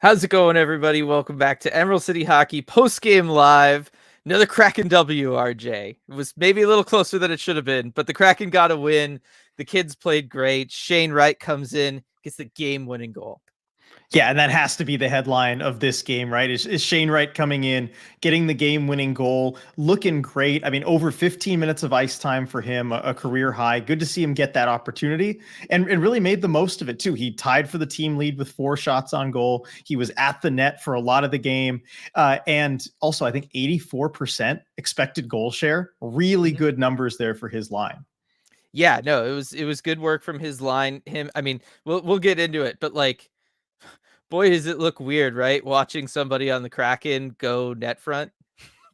How's it going, everybody? Welcome back to Emerald City Hockey Post-Game Live. Another Kraken W, RJ. It was maybe a little closer than it should have been, but the Kraken got a win. The kids played great. Shane Wright comes in, gets the game-winning goal. Yeah, and that has to be the headline of this game, right? Is Shane Wright coming in, getting the game-winning goal, looking great. I mean, over 15 minutes of ice time for him, a career high. Good to see him get that opportunity and really made the most of it, too. He tied for the team lead with 4 shots on goal. He was at the net for a lot of the game. And also, I think 84% expected goal share. Really good numbers there for his line. Yeah, no, it was good work from his line. I mean, we'll get into it, but like, boy, does it look weird, right? Watching somebody on the Kraken go net front,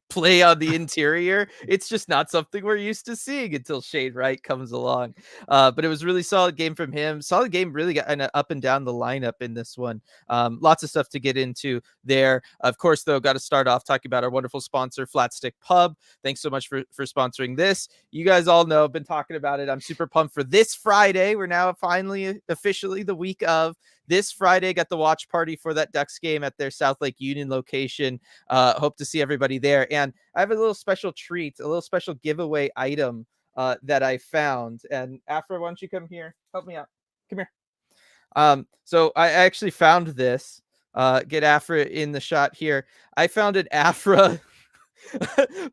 play on the interior. It's just not something we're used to seeing until Shane Wright comes along. But it was really solid game from him. Solid game, really got up and down the lineup in this one. Lots of stuff to get into there. Of course, though, got to start off talking about our wonderful sponsor, Flat Stick Pub. Thanks so much for sponsoring this. You guys all know, I've been talking about it. I'm super pumped for this Friday. We're now finally officially the week of. This Friday, got the watch party for that Ducks game at their South Lake Union location. Hope to see everybody there. And I have a little special treat, a little special giveaway item that I found. And Afra, why don't you come here? Help me out. Come here. So I actually found this. Get Afra in the shot here. I found an Afra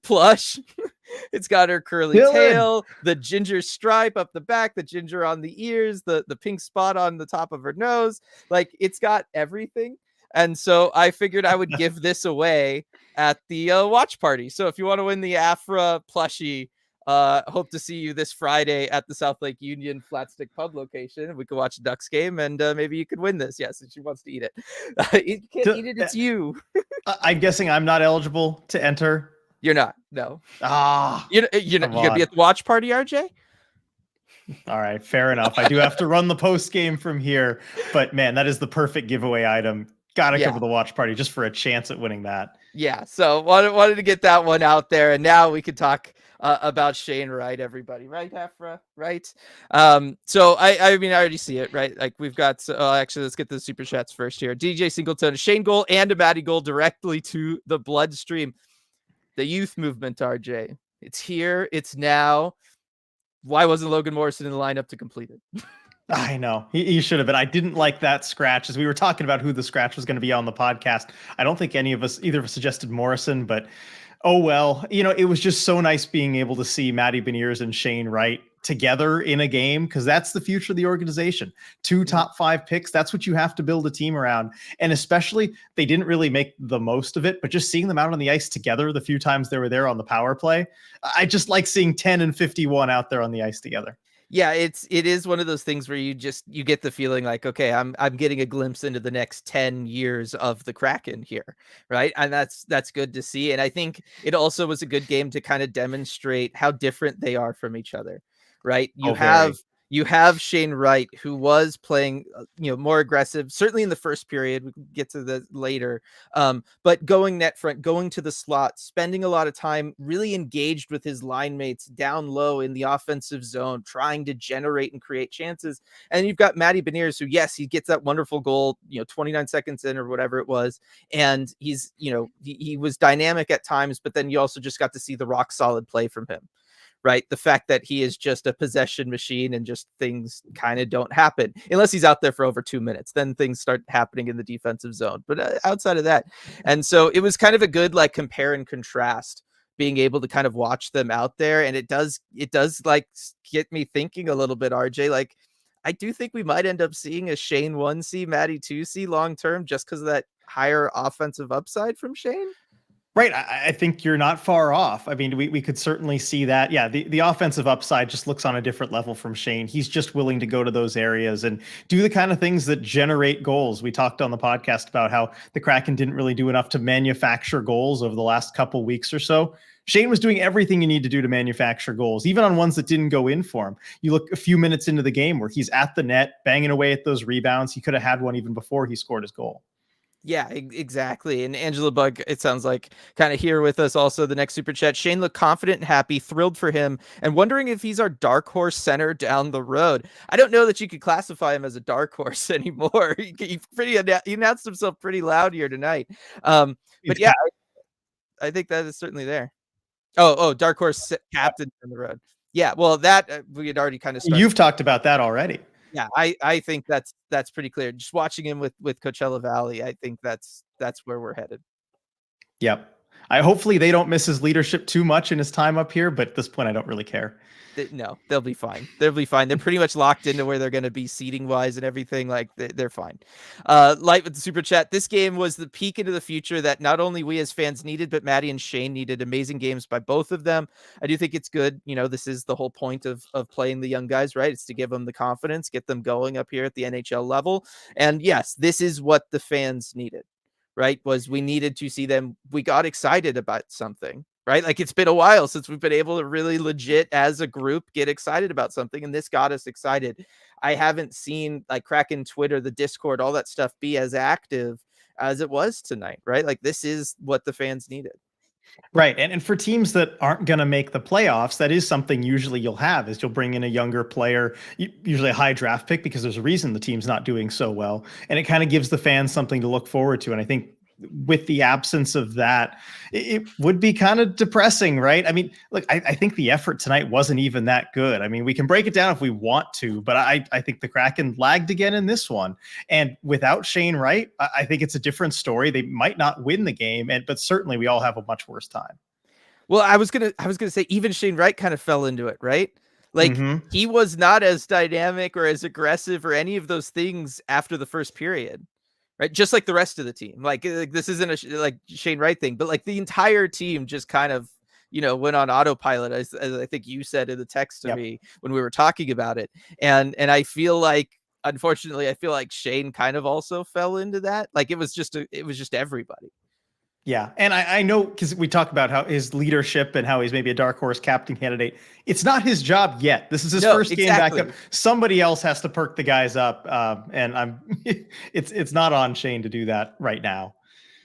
plush. It's got her curly tail, the ginger stripe up the back, the ginger on the ears, the pink spot on the top of her nose. Like, it's got everything. And so I figured I would give this away at the watch party. So if you want to win the Afra plushie, hope to see you this Friday at the South Lake Union Flat Stick Pub location. We could watch the Ducks game, and maybe you could win this. Yes, if she wants to eat it. You can't eat it. It's you. I'm guessing I'm not eligible to enter. You're not. No. You're gonna be at the watch party, RJ? All right, fair enough. I do have to run the post game from here, but man, that is the perfect giveaway item. Gotta cover the watch party just for a chance at winning that. Yeah, so wanted to get that one out there, and now we could talk about Shane Wright, everybody, right, Afra? Right? So I mean, I already see it, right? Like, we've got, actually, let's get the super chats first here. DJ Singleton, a Shane goal and a Maddie goal directly to the bloodstream. The youth movement, RJ. It's here. It's now. Why wasn't Logan Morrison in the lineup to complete it? I know. He should have been. I didn't like that scratch. As we were talking about who the scratch was going to be on the podcast, I don't think either of us suggested Morrison, but oh well. You know, it was just so nice being able to see Matty Beniers and Shane Wright together in a game, because that's the future of the organization. 2 top 5 picks. That's what you have to build a team around. And especially, they didn't really make the most of it, but just seeing them out on the ice together the few times they were there on the power play, I just like seeing 10 and 51 out there on the ice together. Yeah, it is one of those things where you get the feeling like, okay, I'm getting a glimpse into the next 10 years of the Kraken here, right? And that's good to see. And I think it also was a good game to kind of demonstrate how different they are from each other, right? You have Shane Wright, who was playing, more aggressive, certainly in the first period. We can get to that later. But going net front, going to the slot, spending a lot of time really engaged with his line mates down low in the offensive zone, trying to generate and create chances. And you've got Matty Beniers, who, yes, he gets that wonderful goal, 29 seconds in or whatever it was. And he's, he was dynamic at times, but then you also just got to see the rock solid play from him. Right. The fact that he is just a possession machine and just things kind of don't happen unless he's out there for over 2 minutes. Then things start happening in the defensive zone. But outside of that. And so it was kind of a good, like, compare and contrast, being able to kind of watch them out there. And it does like get me thinking a little bit, RJ. Like, I do think we might end up seeing a Shane 1C, Matty 2C long term, just because of that higher offensive upside from Shane. Right. I think you're not far off. I mean, we could certainly see that. Yeah, the offensive upside just looks on a different level from Shane. He's just willing to go to those areas and do the kind of things that generate goals. We talked on the podcast about how the Kraken didn't really do enough to manufacture goals over the last couple weeks or so. Shane was doing everything you need to do to manufacture goals, even on ones that didn't go in for him. You look a few minutes into the game where he's at the net, banging away at those rebounds. He could have had one even before he scored his goal. Yeah, exactly. And Angela Bug, it sounds like, kind of here with us also. The next super chat. Shane looked confident and happy, thrilled for him, and wondering if he's our dark horse center down the road. I don't know that you could classify him as a dark horse anymore. He announced himself pretty loud here tonight. But It's yeah, I think that is certainly there. Oh, dark horse captain down the road. Yeah, well, that we had already kind of started. You've talked about that already. Yeah, I think that's pretty clear. Just watching him with Coachella Valley, I think that's where we're headed. Yep. Hopefully they don't miss his leadership too much in his time up here, but at this point I don't really care. No, they'll be fine. They'll be fine. They're pretty much locked into where they're going to be seating wise and everything. Like they're fine. Light with the super chat. This game was the peek into the future that not only we as fans needed, but Maddie and Shane needed. Amazing games by both of them. I do think it's good. You know, this is the whole point of playing the young guys, right? It's to give them the confidence, get them going up here at the NHL level. And yes, this is what the fans needed, right? Was we needed to see them. We got excited about something, right? Like it's been a while since we've been able to really legit as a group get excited about something. And this got us excited. I haven't seen like Kraken Twitter, the Discord, all that stuff be as active as it was tonight, right? Like this is what the fans needed. Right. And for teams that aren't going to make the playoffs, that is something usually you'll have is you'll bring in a younger player, usually a high draft pick, because there's a reason the team's not doing so well. And it kind of gives the fans something to look forward to. And I think with the absence of that, it would be kind of depressing, right? I mean, look, I think the effort tonight wasn't even that good. I mean, we can break it down if we want to, but I think the Kraken lagged again in this one. And without Shane Wright, I think it's a different story. They might not win the game, but certainly we all have a much worse time. Well, I was gonna say even Shane Wright kind of fell into it, right? Like he was not as dynamic or as aggressive or any of those things after the first period. Right, just like the rest of the team. Like this isn't a like Shane Wright thing, but like the entire team just kind of went on autopilot, as I think you said in the text to me when we were talking about it. And I feel like, unfortunately, I feel like Shane kind of also fell into that. Like it was just everybody. Yeah. And I know, because we talk about how his leadership and how he's maybe a dark horse captain candidate. It's not his job yet. This is his first game back up. Somebody else has to perk the guys up. And it's not on Shane to do that right now.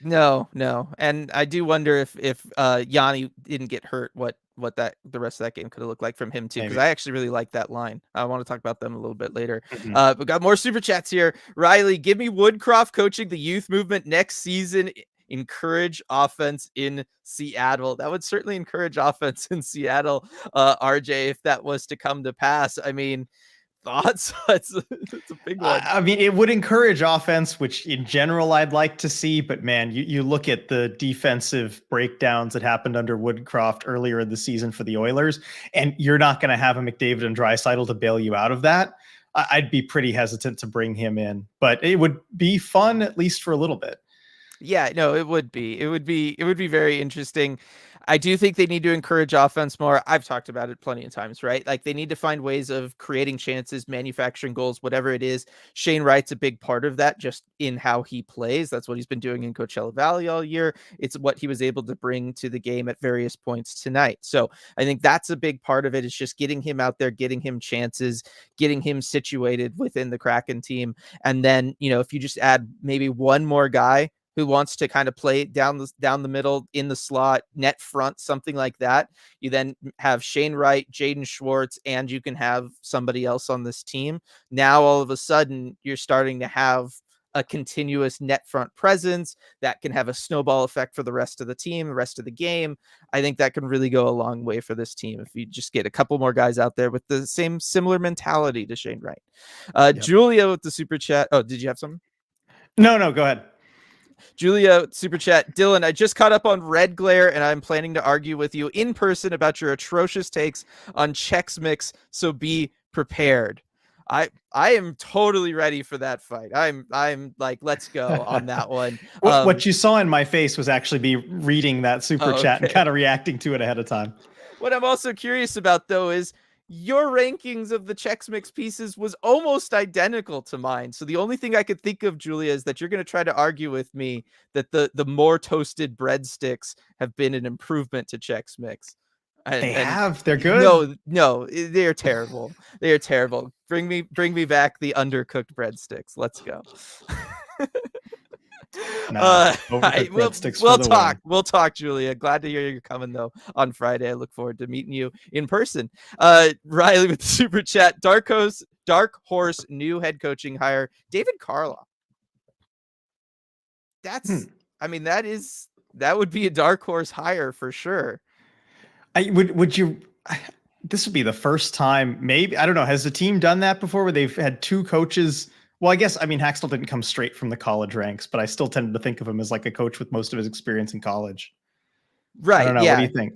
No. And I do wonder if Yanni didn't get hurt, what that the rest of that game could have looked like from him too, because I actually really like that line. I want to talk about them a little bit later. We got more super chats here. Riley, give me Woodcroft coaching the youth movement next season. Encourage offense in Seattle. That would certainly encourage offense in Seattle, RJ, if that was to come to pass. I mean, thoughts? It's a big one. I mean, it would encourage offense, which in general I'd like to see. But man, you look at the defensive breakdowns that happened under Woodcroft earlier in the season for the Oilers, and you're not going to have a McDavid and Draisaitl to bail you out of that. I'd be pretty hesitant to bring him in, but it would be fun, at least for a little bit. Yeah, no, it would be very interesting. I do think they need to encourage offense more. I've talked about it plenty of times, right? Like they need to find ways of creating chances, manufacturing goals, whatever it is. Shane Wright's a big part of that, just in how he plays. That's what he's been doing in Coachella Valley all year. It's what he was able to bring to the game at various points tonight. So I think that's a big part of it, is just getting him out there, getting him chances, getting him situated within the Kraken team. And then, if you just add maybe one more guy who wants to kind of play down the middle, in the slot, net front, something like that. You then have Shane Wright, Jaden Schwartz, and you can have somebody else on this team. Now, all of a sudden, you're starting to have a continuous net front presence that can have a snowball effect for the rest of the team, the rest of the game. I think that can really go a long way for this team if you just get a couple more guys out there with the similar mentality to Shane Wright. Julia with the super chat. Oh, did you have something? No, go ahead. Julia super chat. Dylan, I just caught up on Red Glare and I'm planning to argue with you in person about your atrocious takes on Chex Mix, so be prepared. I am totally ready for that fight. I'm like, let's go on that one. What you saw in my face was actually me reading that super chat and kind of reacting to it ahead of time. What I'm also curious about, though, is your rankings of the Chex Mix pieces was almost identical to mine. So the only thing I could think of, Julia, is that you're going to try to argue with me that the more toasted breadsticks have been an improvement to Chex Mix. They're good. No, they're terrible. They're terrible. Bring me back the undercooked breadsticks. Let's go. Nah, overcooked breadsticks for the win. We'll talk, Julia. Glad to hear you're coming though on Friday. I look forward to meeting you in person. Riley with the super chat. Dark Horse new head coaching hire, David Carla. That's, I mean, that would be a dark horse hire for sure. Would you? This would be the first time, maybe, I don't know. Has the team done that before where they've had two coaches? Well, I guess, I mean, Haxtell didn't come straight from the college ranks, but I still tended to think of him as like a coach with most of his experience in college. Right. I don't know. Yeah. What do you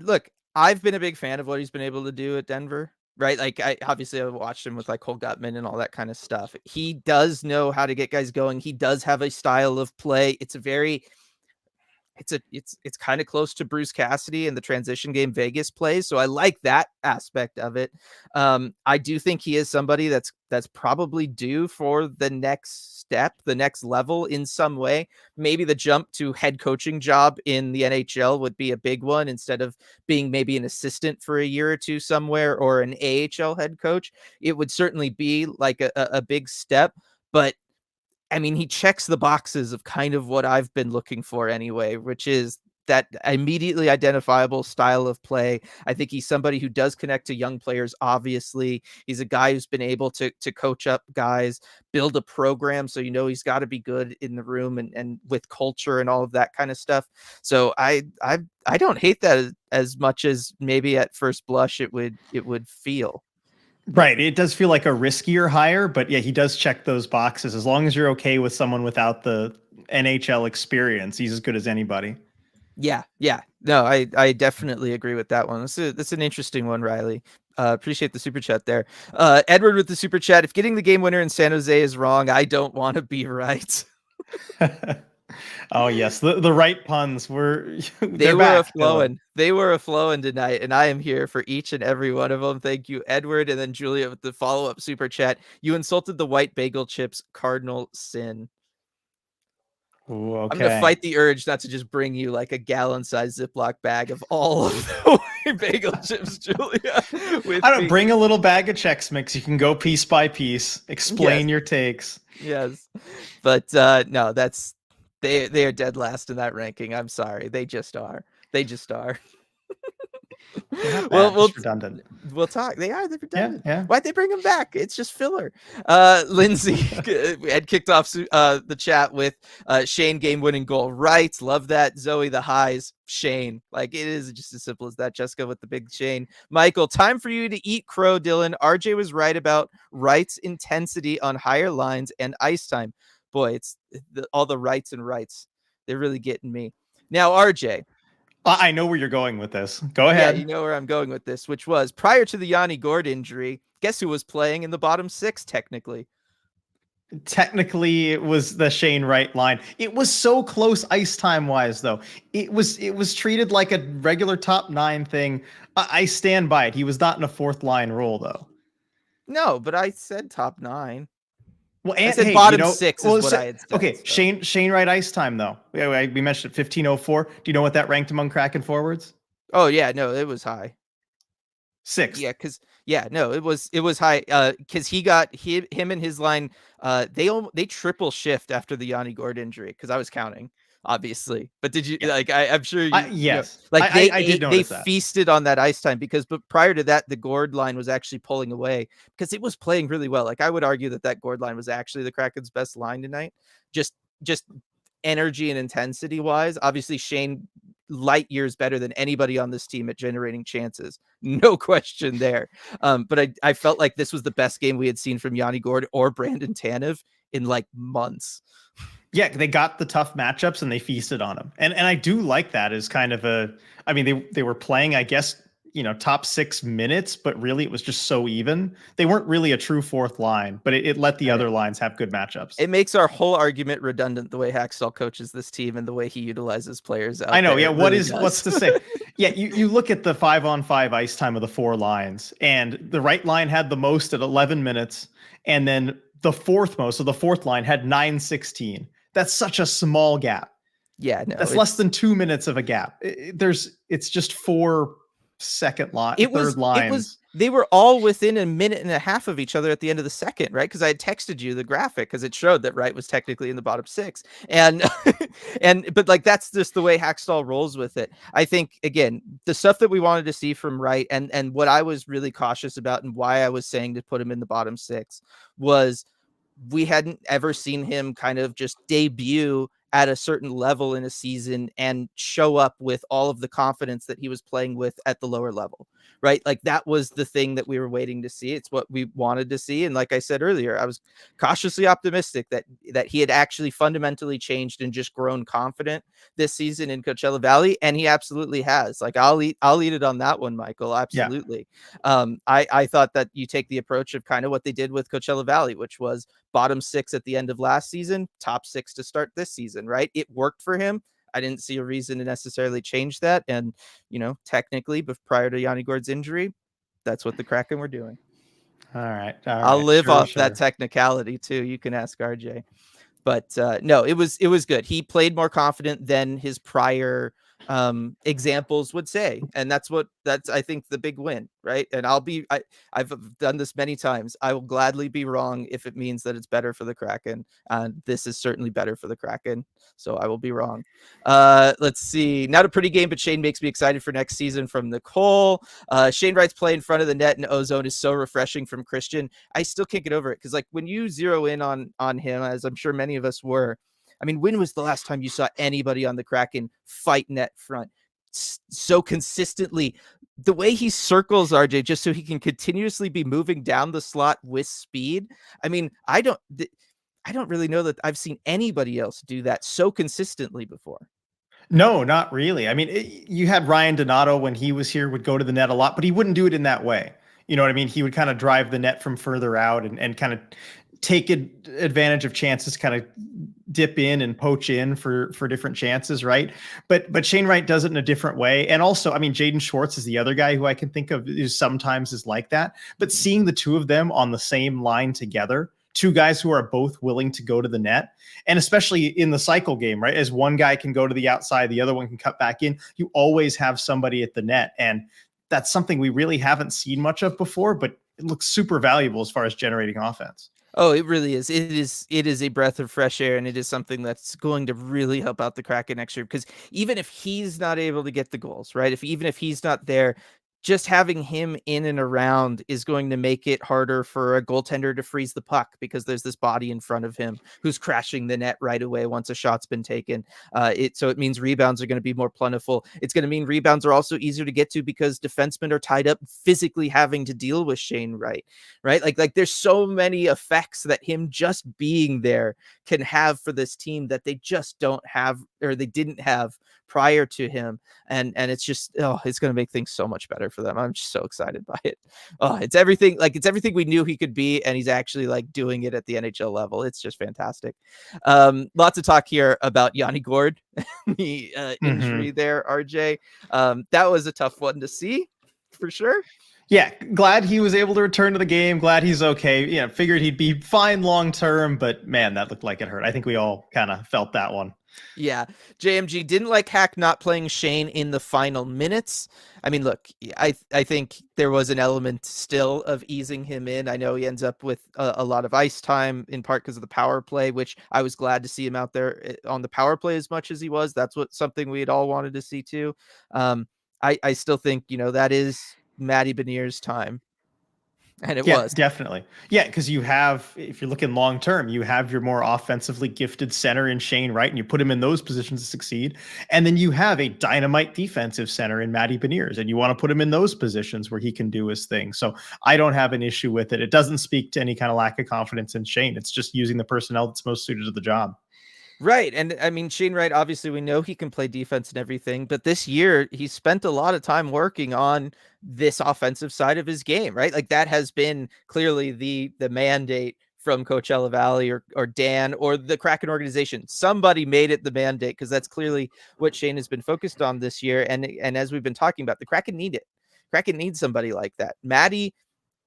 think? I've been a big fan of what he's been able to do at Denver. Right. Like obviously I've watched him with like Cole Gutman and all that kind of stuff. He does know how to get guys going. He does have a style of play. It's kind of close to Bruce Cassidy and the transition game Vegas plays. So I like that aspect of it. I do think he is somebody that's probably due for the next step, the next level in some way. Maybe the jump to head coaching job in the NHL would be a big one instead of being maybe an assistant for a year or two somewhere or an AHL head coach. It would certainly be like a big step, but I mean, he checks the boxes of kind of what I've been looking for anyway, which is that immediately identifiable style of play. I think he's somebody who does connect to young players. Obviously, he's a guy who's been able to coach up guys, build a program. So, he's got to be good in the room and with culture and all of that kind of stuff. So I don't hate that as much as maybe at first blush it would feel. Right. It does feel like a riskier hire, but yeah, he does check those boxes. As long as you're okay with someone without the NHL experience, he's as good as anybody. Yeah. No, I definitely agree with that one. That's an interesting one, Riley. Appreciate the super chat there. Edward with the super chat. If getting the game winner in San Jose is wrong, I don't want to be right. Oh yes, the right puns were they were flowing. They were flowing tonight, and I am here for each and every one of them. Thank you, Edward, and then Julia with the follow-up super chat. You insulted the white bagel chips, cardinal sin. Ooh, okay. I'm gonna fight the urge not to just bring you like a gallon-sized Ziploc bag of all of the white bagel chips, Julia. I don't bring a little bag of Chex Mix. You can go piece by piece, explain your takes. Yes, but no, that's. They are dead last in that ranking. I'm sorry. They just are. Well, redundant. We'll talk. They're redundant. Yeah. Why'd they bring them back? It's just filler. Lindsay had kicked off the chat with Shane game-winning goal. Right. Love that. Zoe the highs. Shane. Like, it is just as simple as that. Jessica with the big Shane. Michael, time for you to eat crow, Dylan. RJ was right about Wright's intensity on higher lines and ice time. Boy, it's all the rights and rights. They're really getting me. Now, RJ. I know where you're going with this. Go ahead. Yeah, you know where I'm going with this, which was prior to the Yanni Gord injury. Guess who was playing in the bottom six, technically? Technically, it was the Shane Wright line. It was so close ice time wise, though. It was treated like a regular top 9 thing. I stand by it. He was not in a fourth line role, though. No, but I said top 9. Well, I said bottom 6 is what I had said. Okay, so. Shane Wright ice time, though. We mentioned it, 1504. Do you know what that ranked among Kraken forwards? Oh, yeah, no, it was high. 6th. Yeah, it was high. Because he got him and his line. They triple shift after the Yanni Gord injury because I was counting. Obviously, but did you like? I'm sure. Yes, like I did notice they feasted on that ice time but prior to that, the Gord line was actually pulling away because it was playing really well. Like I would argue that Gord line was actually the Kraken's best line tonight. Just energy and intensity wise. Obviously, Shane light years better than anybody on this team at generating chances. No question there. But I felt like this was the best game we had seen from Yanni Gord or Brandon Tanev in like months. Yeah, they got the tough matchups and they feasted on them. And I do like that as kind of I mean, they were playing, I guess, top 6 minutes, but really it was just so even. They weren't really a true fourth line, but it let the other lines have good matchups. It makes our whole argument redundant the way Haxtell coaches this team and the way he utilizes players out I know, there. yeah. What's to say? Yeah, you look at the 5-on-5 ice time of the 4 lines, and the right line had the most at 11 minutes, and then the fourth most, so the fourth line had 9:16. That's such a small gap. Yeah, no. That's less than 2 minutes of a gap. It's just 4 second line, third lines. they were all within a minute and a half of each other at the end of the second, right? Because I had texted you the graphic because it showed that Wright was technically in the bottom six, and but like that's just the way Hackstall rolls with it. I think again, the stuff that we wanted to see from Wright, and what I was really cautious about, and why I was saying to put him in the bottom six was we hadn't ever seen him kind of just debut at a certain level in a season and show up with all of the confidence that he was playing with at the lower level, right? Like that was the thing that we were waiting to see. It's what we wanted to see. And like I said earlier, I was cautiously optimistic that he had actually fundamentally changed and just grown confident this season in Coachella Valley. And he absolutely has. Like I'll eat it on that one, Michael. Yeah. Absolutely. I thought that you take the approach of kind of what they did with Coachella Valley, which was bottom six at the end of last season, top six to start this season, right? It worked for him. I didn't see a reason to necessarily change that. And, technically, but prior to Yanni Gord's injury, that's what the Kraken were doing. All right. I'll live off that Sure. technicality too. You can ask RJ. But no, it was good. He played more confident than his prior examples would say, and that's I think the big win, right? And I've done this many times. I will gladly be wrong if it means that it's better for the Kraken, and this is certainly better for the Kraken, so I will be wrong. Let's see. Not a pretty game, but Shane makes me excited for next season from Nicole. Shane Wright's play in front of the net and ozone is so refreshing from Christian. I still can't get over it because like when you zero in on him, as I'm sure many of us were, I mean, when was the last time you saw anybody on the Kraken fight net front so consistently? The way he circles RJ just so he can continuously be moving down the slot with speed. I mean, I don't really know that I've seen anybody else do that so consistently before. No, not really. I mean, you had Ryan Donato when he was here would go to the net a lot, but he wouldn't do it in that way. You know what I mean? He would kind of drive the net from further out and kind of take advantage of chances, kind of dip in and poach in for different chances, right? But Shane Wright does it in a different way. And also, I mean, Jaden Schwartz is the other guy who I can think of is sometimes like that. But seeing the two of them on the same line together, two guys who are both willing to go to the net, and especially in the cycle game, right? As one guy can go to the outside, the other one can cut back in. You always have somebody at the net. And that's something we really haven't seen much of before, but it looks super valuable as far as generating offense. Oh, it really is. It is a breath of fresh air, and it is something that's going to really help out the Kraken next year. Because even if he's not able to get the goals, right? Even if he's not there, just having him in and around is going to make it harder for a goaltender to freeze the puck because there's this body in front of him who's crashing the net right away once a shot's been taken. So it means rebounds are going to be more plentiful. It's going to mean rebounds are also easier to get to because defensemen are tied up physically having to deal with Shane Wright, right? Like there's so many effects that him just being there can have for this team that they just don't have, or they didn't have prior to him. And it's just, it's going to make things so much better for them. I'm just so excited by it. It's everything we knew he could be, and he's actually like doing it at the NHL level. It's just fantastic. Lots of talk here about Yanni Gord, the injury there, RJ. That was a tough one to see for sure. Yeah, glad he was able to return to the game. Glad he's okay. Yeah, figured he'd be fine long term, but man, that looked like it hurt. I think we all kind of felt that one. Yeah, JMG didn't like Hack not playing Shane in the final minutes. I mean, look, I think there was an element still of easing him in. I know he ends up with a lot of ice time in part because of the power play, which I was glad to see him out there on the power play as much as he was. That's something we'd all wanted to see too. I still think, that is Matty Benier's time. And it was definitely. Yeah, because you have, if you're looking long term, you have your more offensively gifted center in Shane Wright, and you put him in those positions to succeed. And then you have a dynamite defensive center in Matty Beniers, and you want to put him in those positions where he can do his thing. So I don't have an issue with it. It doesn't speak to any kind of lack of confidence in Shane. It's just using the personnel that's most suited to the job. Right. And I mean, Shane Wright, obviously we know he can play defense and everything, but this year he spent a lot of time working on this offensive side of his game, right? Like that has been clearly the mandate from Coachella Valley or Dan or the Kraken organization. Somebody made it the mandate because that's clearly what Shane has been focused on this year. And as we've been talking about, the Kraken need it. Kraken needs somebody like that. Matty,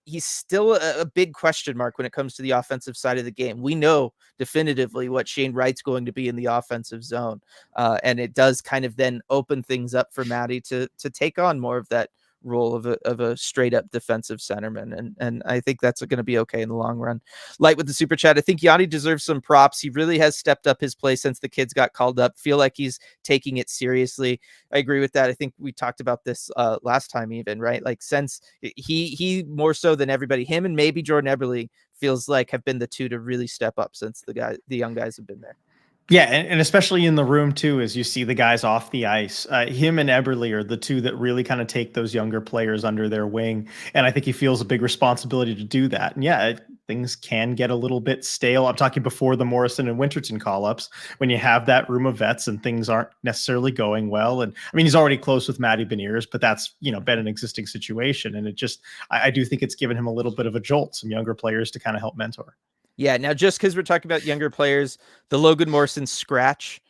he's still a big question mark when it comes to the offensive side of the game. We know definitively what Shane Wright's going to be in the offensive zone. And it does kind of then open things up for Matty to take on more of that role of a straight up defensive centerman, and I think that's going to be okay in the long run. Light with the super chat. I think Yanni deserves some props. He really has stepped up his play since the kids got called up. Feel like he's taking it seriously. I agree with that. I think we talked about this last time, even, right? Like, since he more so than everybody, him and maybe Jordan Eberle feels like have been the two to really step up since the young guys have been there. Yeah, and especially in the room too, as you see the guys off the ice. Him and Eberle are the two that really kind of take those younger players under their wing, and I think he feels a big responsibility to do that. And yeah, things can get a little bit stale. I'm talking before the Morrison and Winterton call-ups, when you have that room of vets and things aren't necessarily going well. And I mean, he's already close with Matty Beniers, but that's, you know, been an existing situation, and it just, I do think it's given him a little bit of a jolt, some younger players to kind of help mentor. Yeah, now just because we're talking about younger players, the Logan Morrison scratch,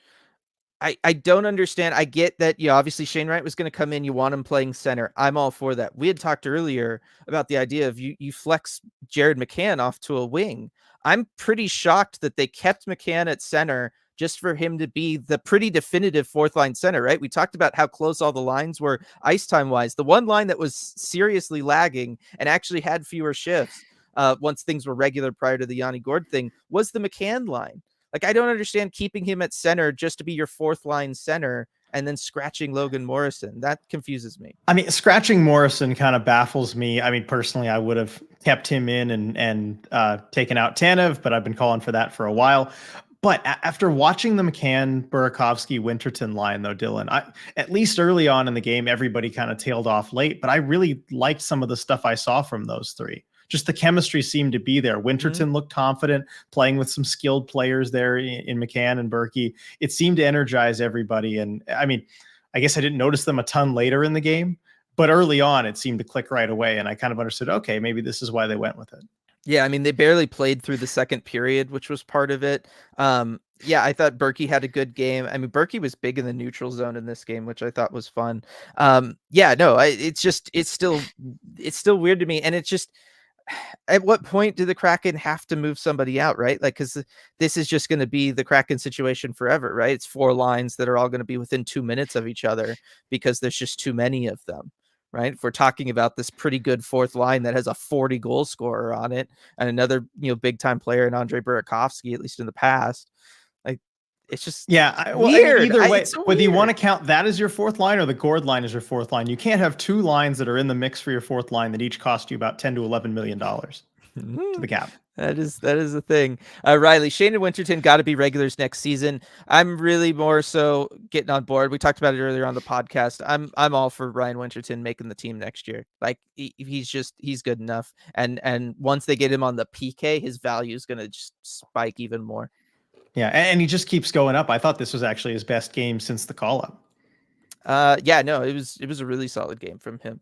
I don't understand. I get that, yeah, obviously Shane Wright was going to come in. You want him playing center. I'm all for that. We had talked earlier about the idea of you flex Jared McCann off to a wing. I'm pretty shocked that they kept McCann at center just for him to be the pretty definitive fourth line center, right? We talked about how close all the lines were ice time wise. The one line that was seriously lagging and actually had fewer shifts once things were regular prior to the Yanni Gord thing was the McCann line. Like, I don't understand keeping him at center just to be your fourth line center and then scratching Logan Morrison. That confuses me. I mean, scratching Morrison kind of baffles me. I mean, personally, I would have kept him in and taken out Tanev, but I've been calling for that for a while. But after watching the McCann, Burakovsky, Winterton line, though, Dylan, at least early on in the game, everybody kind of tailed off late. But I really liked some of the stuff I saw from those three. Just the chemistry seemed to be there. Winterton looked confident, playing with some skilled players there in McCann and Berkey. It seemed to energize everybody. And I mean, I guess I didn't notice them a ton later in the game, but early on, it seemed to click right away. And I kind of understood, okay, maybe this is why they went with it. Yeah, I mean, they barely played through the second period, which was part of it. Yeah, I thought Berkey had a good game. I mean, Berkey was big in the neutral zone in this game, which I thought was fun. Yeah, no, it's still weird to me, and it's just, at what point do the Kraken have to move somebody out, right? Like, because this is just going to be the Kraken situation forever, right? It's four lines that are all going to be within 2 minutes of each other because there's just too many of them, right? If we're talking about this pretty good fourth line that has a 40 goal scorer on it and another, big time player in Andre Burakovsky, at least in the past, like, it's just weird. Either way, It's so whether you weird. want to count that as your fourth line or the Gord line as your fourth line, you can't have two lines that are in the mix for your fourth line that each cost you about $10 to $11 million to the cap. That is the thing. Riley, Shane and Winterton got to be regulars next season. I'm really more so getting on board. We talked about it earlier on the podcast. I'm all for Ryan Winterton making the team next year. Like, he's good enough. And once they get him on the PK, his value is going to just spike even more. Yeah, and he just keeps going up. I thought this was actually his best game since the call up. Yeah, no, it was a really solid game from him.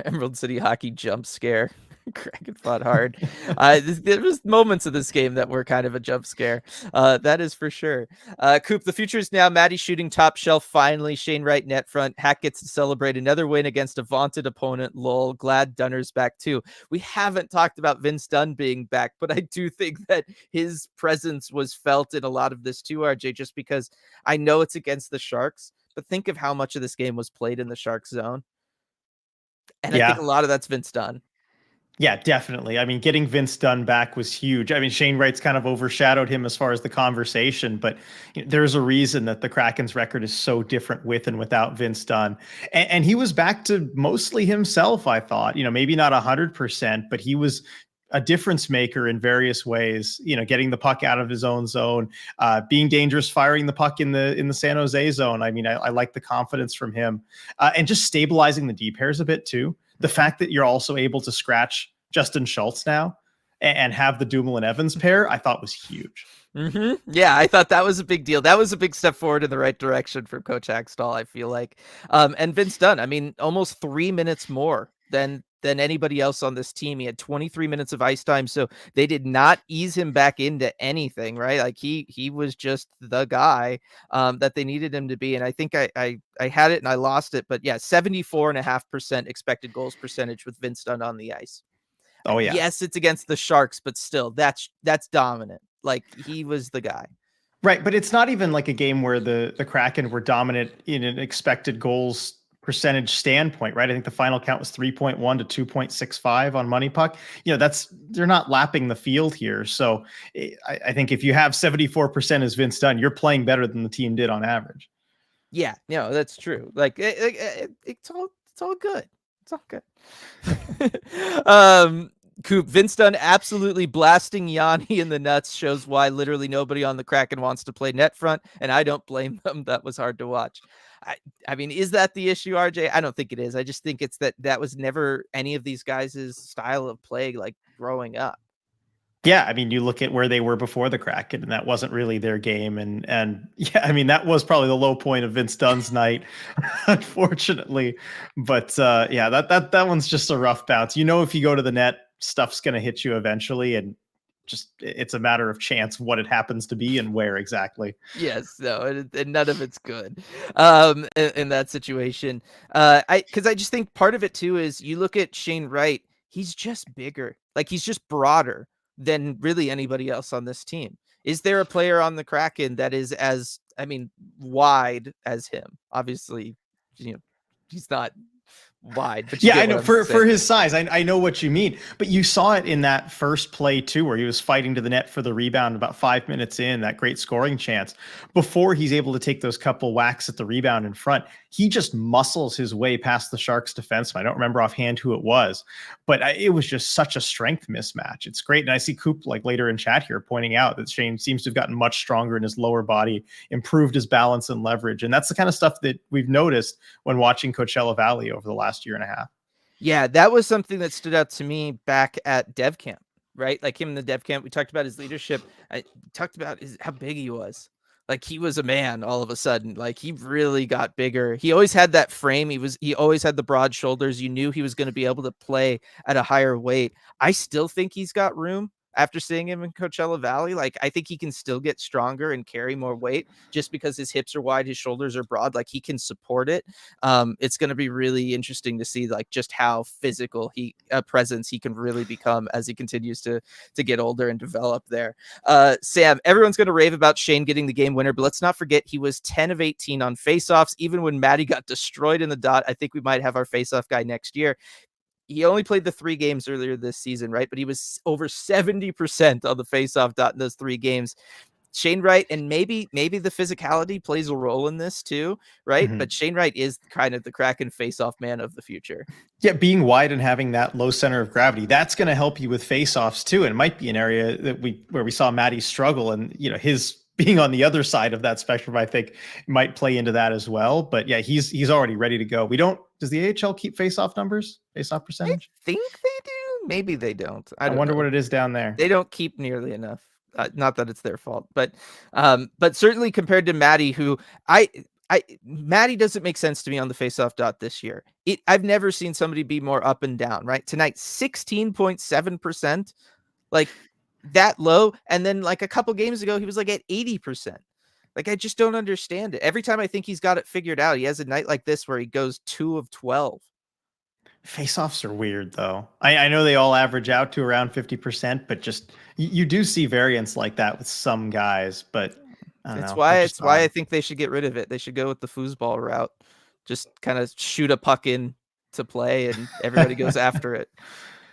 Emerald City Hockey jump scare. Kraken fought hard. There was moments of this game that were kind of a jump scare. That is for sure. Coop, the future is now. Matty shooting top shelf finally. Shane Wright net front. Hack gets to celebrate another win against a vaunted opponent. Lol. Glad Dunner's back too. We haven't talked about Vince Dunn being back, but I do think that his presence was felt in a lot of this too, RJ, just because I know it's against the Sharks, but think of how much of this game was played in the Sharks zone. And I think a lot of that's Vince Dunn. Yeah, definitely. I mean, getting Vince Dunn back was huge. I mean, Shane Wright's kind of overshadowed him as far as the conversation, but there's a reason that the Kraken's record is so different with and without Vince Dunn. And he was back to mostly himself, I thought. Maybe not 100%, but he was a difference maker in various ways, getting the puck out of his own zone, being dangerous, firing the puck in the San Jose zone. I mean, I like the confidence from him, and just stabilizing the D pairs a bit too. The fact that you're also able to scratch Justin Schultz now and have the Dumoulin Evans pair, I thought was huge. Yeah, I thought that was a big deal. That was a big step forward in the right direction from Coach Hackstall, I feel like. And Vince Dunn, I mean, almost 3 minutes more than anybody else on this team. He had 23 minutes of ice time, so they did not ease him back into anything, right? Like, he was just the guy that they needed him to be. And I think I had it and I lost it, but yeah, 74.5% expected goals percentage with Vince Dunn on the ice. Oh yeah. Yes, it's against the Sharks, but still, that's dominant. Like, he was the guy. Right, but it's not even like a game where the Kraken were dominant in an expected goals percentage standpoint, right? I think the final count was 3.1 to 2.65 on money puck. They're not lapping the field here. So I think if you have 74% as Vince Dunn, you're playing better than the team did on average. Yeah, no, that's true. Like it's all good. It's all good. Coop, Vince Dunn absolutely blasting Yanni in the nuts shows why literally nobody on the Kraken wants to play net front, and I don't blame them. That was hard to watch. I mean, is that the issue, RJ? I don't think it is. I just think it's that was never any of these guys' style of play, like growing up. Yeah, I mean, you look at where they were before the Kraken, and that wasn't really their game. And yeah, I mean, that was probably the low point of Vince Dunn's night, unfortunately. But yeah, that one's just a rough bounce. If you go to the net, stuff's going to hit you eventually, and just it's a matter of chance what it happens to be and where exactly. Yes, no, and none of it's good in that situation. Because I just think part of it too is you look at Shane Wright, he's just bigger, like he's just broader than really anybody else on this team. Is there a player on the Kraken that is as, I mean, wide as him? Obviously, he's not wide, but yeah, I know for his size, I know what you mean, but you saw it in that first play too, where he was fighting to the net for the rebound about 5 minutes in, that great scoring chance. Before he's able to take those couple whacks at the rebound in front, he just muscles his way past the Sharks defenseman. I don't remember offhand who it was, but it was just such a strength mismatch. It's great. And I see Coop like later in chat here pointing out that Shane seems to have gotten much stronger in his lower body, improved his balance and leverage. And that's the kind of stuff that we've noticed when watching Coachella Valley over the last year and a half. Yeah, that was something that stood out to me back at Dev Camp, right? Like him in the Dev Camp, we talked about his leadership. I talked about how big he was. Like he was a man all of a sudden. Like he really got bigger. He always had that frame. He always had the broad shoulders. You knew he was going to be able to play at a higher weight. I still think he's got room after seeing him in Coachella Valley. Like I think he can still get stronger and carry more weight just because his hips are wide, his shoulders are broad, like he can support it. It's going to be really interesting to see like just how physical presence he can really become as he continues to get older and develop there. Sam, everyone's going to rave about Shane getting the game winner, but let's not forget he was 10 of 18 on faceoffs. Even when Maddie got destroyed in the dot, I think we might have our faceoff guy next year. He only played the 3 games earlier this season, right? But he was over 70% on the faceoff dot in those 3 games. Shane Wright, and maybe the physicality plays a role in this too, right? Mm-hmm. But Shane Wright is kind of the Kraken faceoff man of the future. Yeah, being wide and having that low center of gravity, that's going to help you with faceoffs too. And it might be an area that where we saw Maddie struggle, and his being on the other side of that spectrum, I think might play into that as well. But yeah, he's already ready to go. Does the AHL keep faceoff numbers, faceoff percentage? I think they do. Maybe they don't. I wonder what it is down there. They don't keep nearly enough. Not that it's their fault, but certainly compared to Maddie, who Maddie doesn't make sense to me on the faceoff dot this year. I've never seen somebody be more up and down, right? Tonight, 16.7%, like that low. And then like a couple games ago, he was like at 80%. Like, I just don't understand it. Every time I think he's got it figured out, he has a night like this where he goes 2 of 12. Faceoffs are weird, though. I know they all average out to around 50%, but just you do see variance like that with some guys. But it's why I think they should get rid of it. They should go with the foosball route. Just kind of shoot a puck in to play, and everybody goes after it.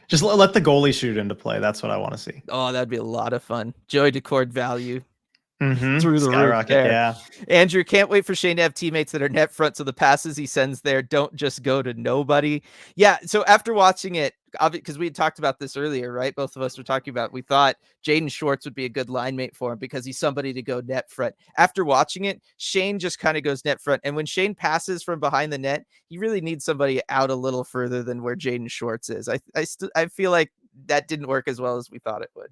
Just let the goalie shoot into play. That's what I want to see. Oh, that'd be a lot of fun. Joey Decord value. Mm-hmm. Through the skyrocket, roof there. Yeah. Andrew, can't wait for Shane to have teammates that are net front, so the passes he sends there don't just go to nobody. Yeah, so after watching it, because we had talked about this earlier, right? Both of us were talking about, we thought Jaden Schwartz would be a good line mate for him because he's somebody to go net front. After watching it, Shane just kind of goes net front. And when Shane passes from behind the net, he really needs somebody out a little further than where Jaden Schwartz is. I feel like that didn't work as well as we thought it would.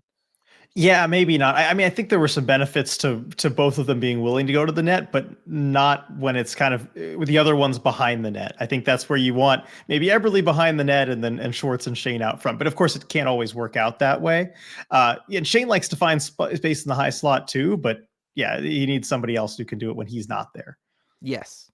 Yeah, maybe not. I mean, I think there were some benefits to both of them being willing to go to the net, but not when it's kind of with the other ones behind the net. I think that's where you want maybe Eberle behind the net and Schwartz and Shane out front. But of course, it can't always work out that way. And Shane likes to find space in the high slot too, but yeah, he needs somebody else who can do it when he's not there. Yes.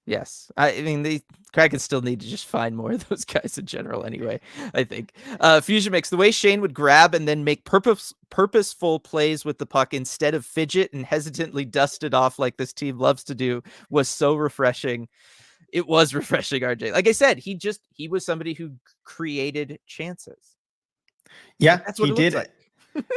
I mean, the Kraken still need to just find more of those guys in general anyway, I think. Fusion Mix, the way Shane would grab and then make purposeful plays with the puck instead of fidget and hesitantly dust it off like this team loves to do was so refreshing. It was refreshing, RJ. Like I said, he was somebody who created chances. Yeah, Like, that's what he it looks did like.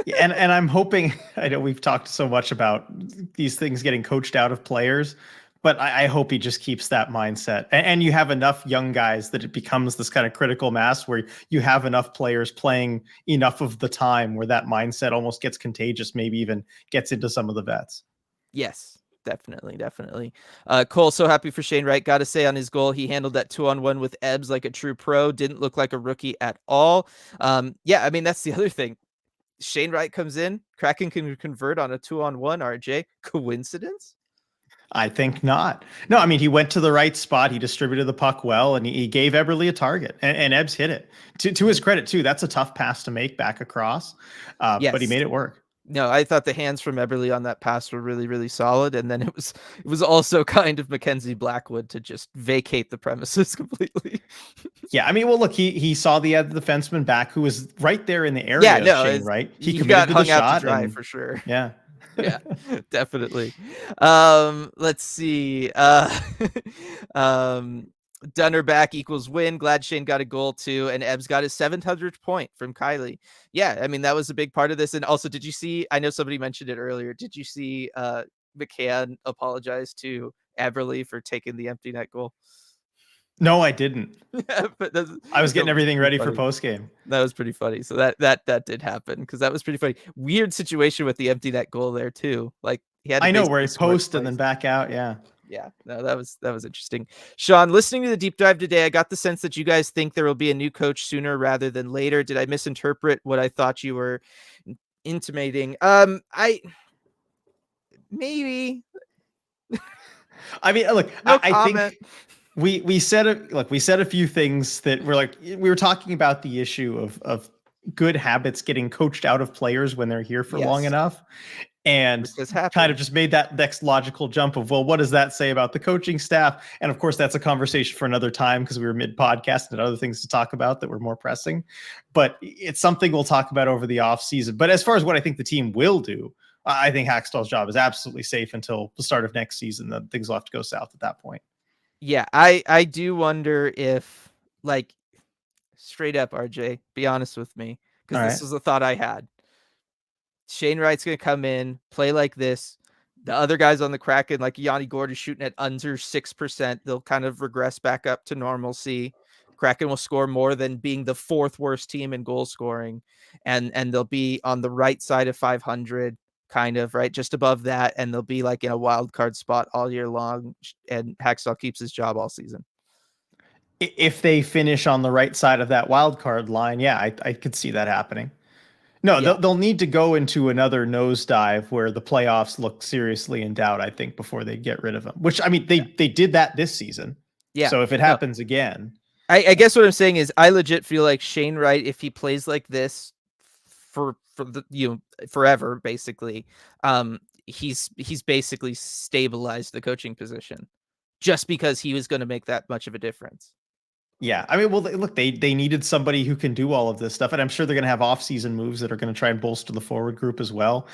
it. And I'm hoping, I know we've talked so much about these things getting coached out of players, but I hope he just keeps that mindset. And you have enough young guys that it becomes this kind of critical mass where you have enough players playing enough of the time where that mindset almost gets contagious, maybe even gets into some of the vets. Yes, definitely, definitely. Cole, so happy for Shane Wright. Got to say on his goal, he handled that 2-on-1 with Ebbs like a true pro. Didn't look like a rookie at all. Yeah, I mean, that's the other thing. Shane Wright comes in, Kraken can convert on a 2-on-1, RJ. Coincidence? I think not. No, I mean, he went to the right spot. He distributed the puck well, and he gave Eberle a target, and Ebbs hit it. To his credit, too, that's a tough pass to make back across, but he Yes. made it work. No, I thought the hands from Eberle on that pass were really, really solid, and then it was also kind of Mackenzie Blackwood to just vacate the premises completely. Yeah, I mean, well, look, he saw the other defenseman back who was right there in the Yeah, area of no, Shane Wright. He he committed got to the hung out to shot, dry and for sure. yeah. Yeah, definitely. Let's see. Um, Dunner back equals win. Glad Shane got a goal too, and Ebbs got his 700th point from Kylie. Yeah, I mean that was a big part of this. And also, did you see? I know somebody mentioned it earlier. Did you see McCann apologize to Eberle for taking the empty net goal? No, I didn't. Yeah, but I was that getting was everything pretty ready for funny. post game. That was pretty funny. So that did happen because that was pretty funny. Weird situation with the empty net goal there too. Like he had to I know where basically he score it post and then twice. back out. Yeah. Yeah, no, that was interesting. Sean, listening to the deep dive today, I got the sense that you guys think there will be a new coach sooner rather than later. Did I misinterpret what I thought you were intimating? I maybe I mean, look, no I comment. think we said a few things that were like we were talking about the issue of good habits getting coached out of players when they're here for long Yes, enough, and which has kind of happened. just made that next logical jump of, well, what does that say about the coaching staff? And of course, that's a conversation for another time because we were mid podcast and other things to talk about that were more pressing. But it's something we'll talk about over the off season. But as far as what I think the team will do, I think Hackstall's job is absolutely safe until the start of next season. Then things will have to go south at that point. Yeah, I do wonder if like straight up RJ, be honest with me because All this right. was a thought I had. Shane Wright's going to come in, play like this. The other guys on the Kraken, like Yanni Gord, is shooting at under 6%. They'll kind of regress back up to normalcy. Kraken will score more than being the fourth worst team in goal scoring. And they'll be on the right side of 500, kind of, right? Just above that. And they'll be like in a wild card spot all year long. And Hackstall keeps his job all season. If they finish on the right side of that wild card line, yeah, I could see that happening. No, Yeah. they'll need to go into another nosedive where the playoffs look seriously in doubt, I think, before they get rid of him. Which, I mean, they did that this season. Yeah. So if it No, happens again, I guess what I'm saying is I legit feel like Shane Wright, if he plays like this for the forever, basically, he's basically stabilized the coaching position just because he was going to make that much of a difference. yeah. I mean, well, look, they needed somebody who can do all of this stuff, and I'm sure they're going to have off-season moves that are going to try and bolster the forward group as well.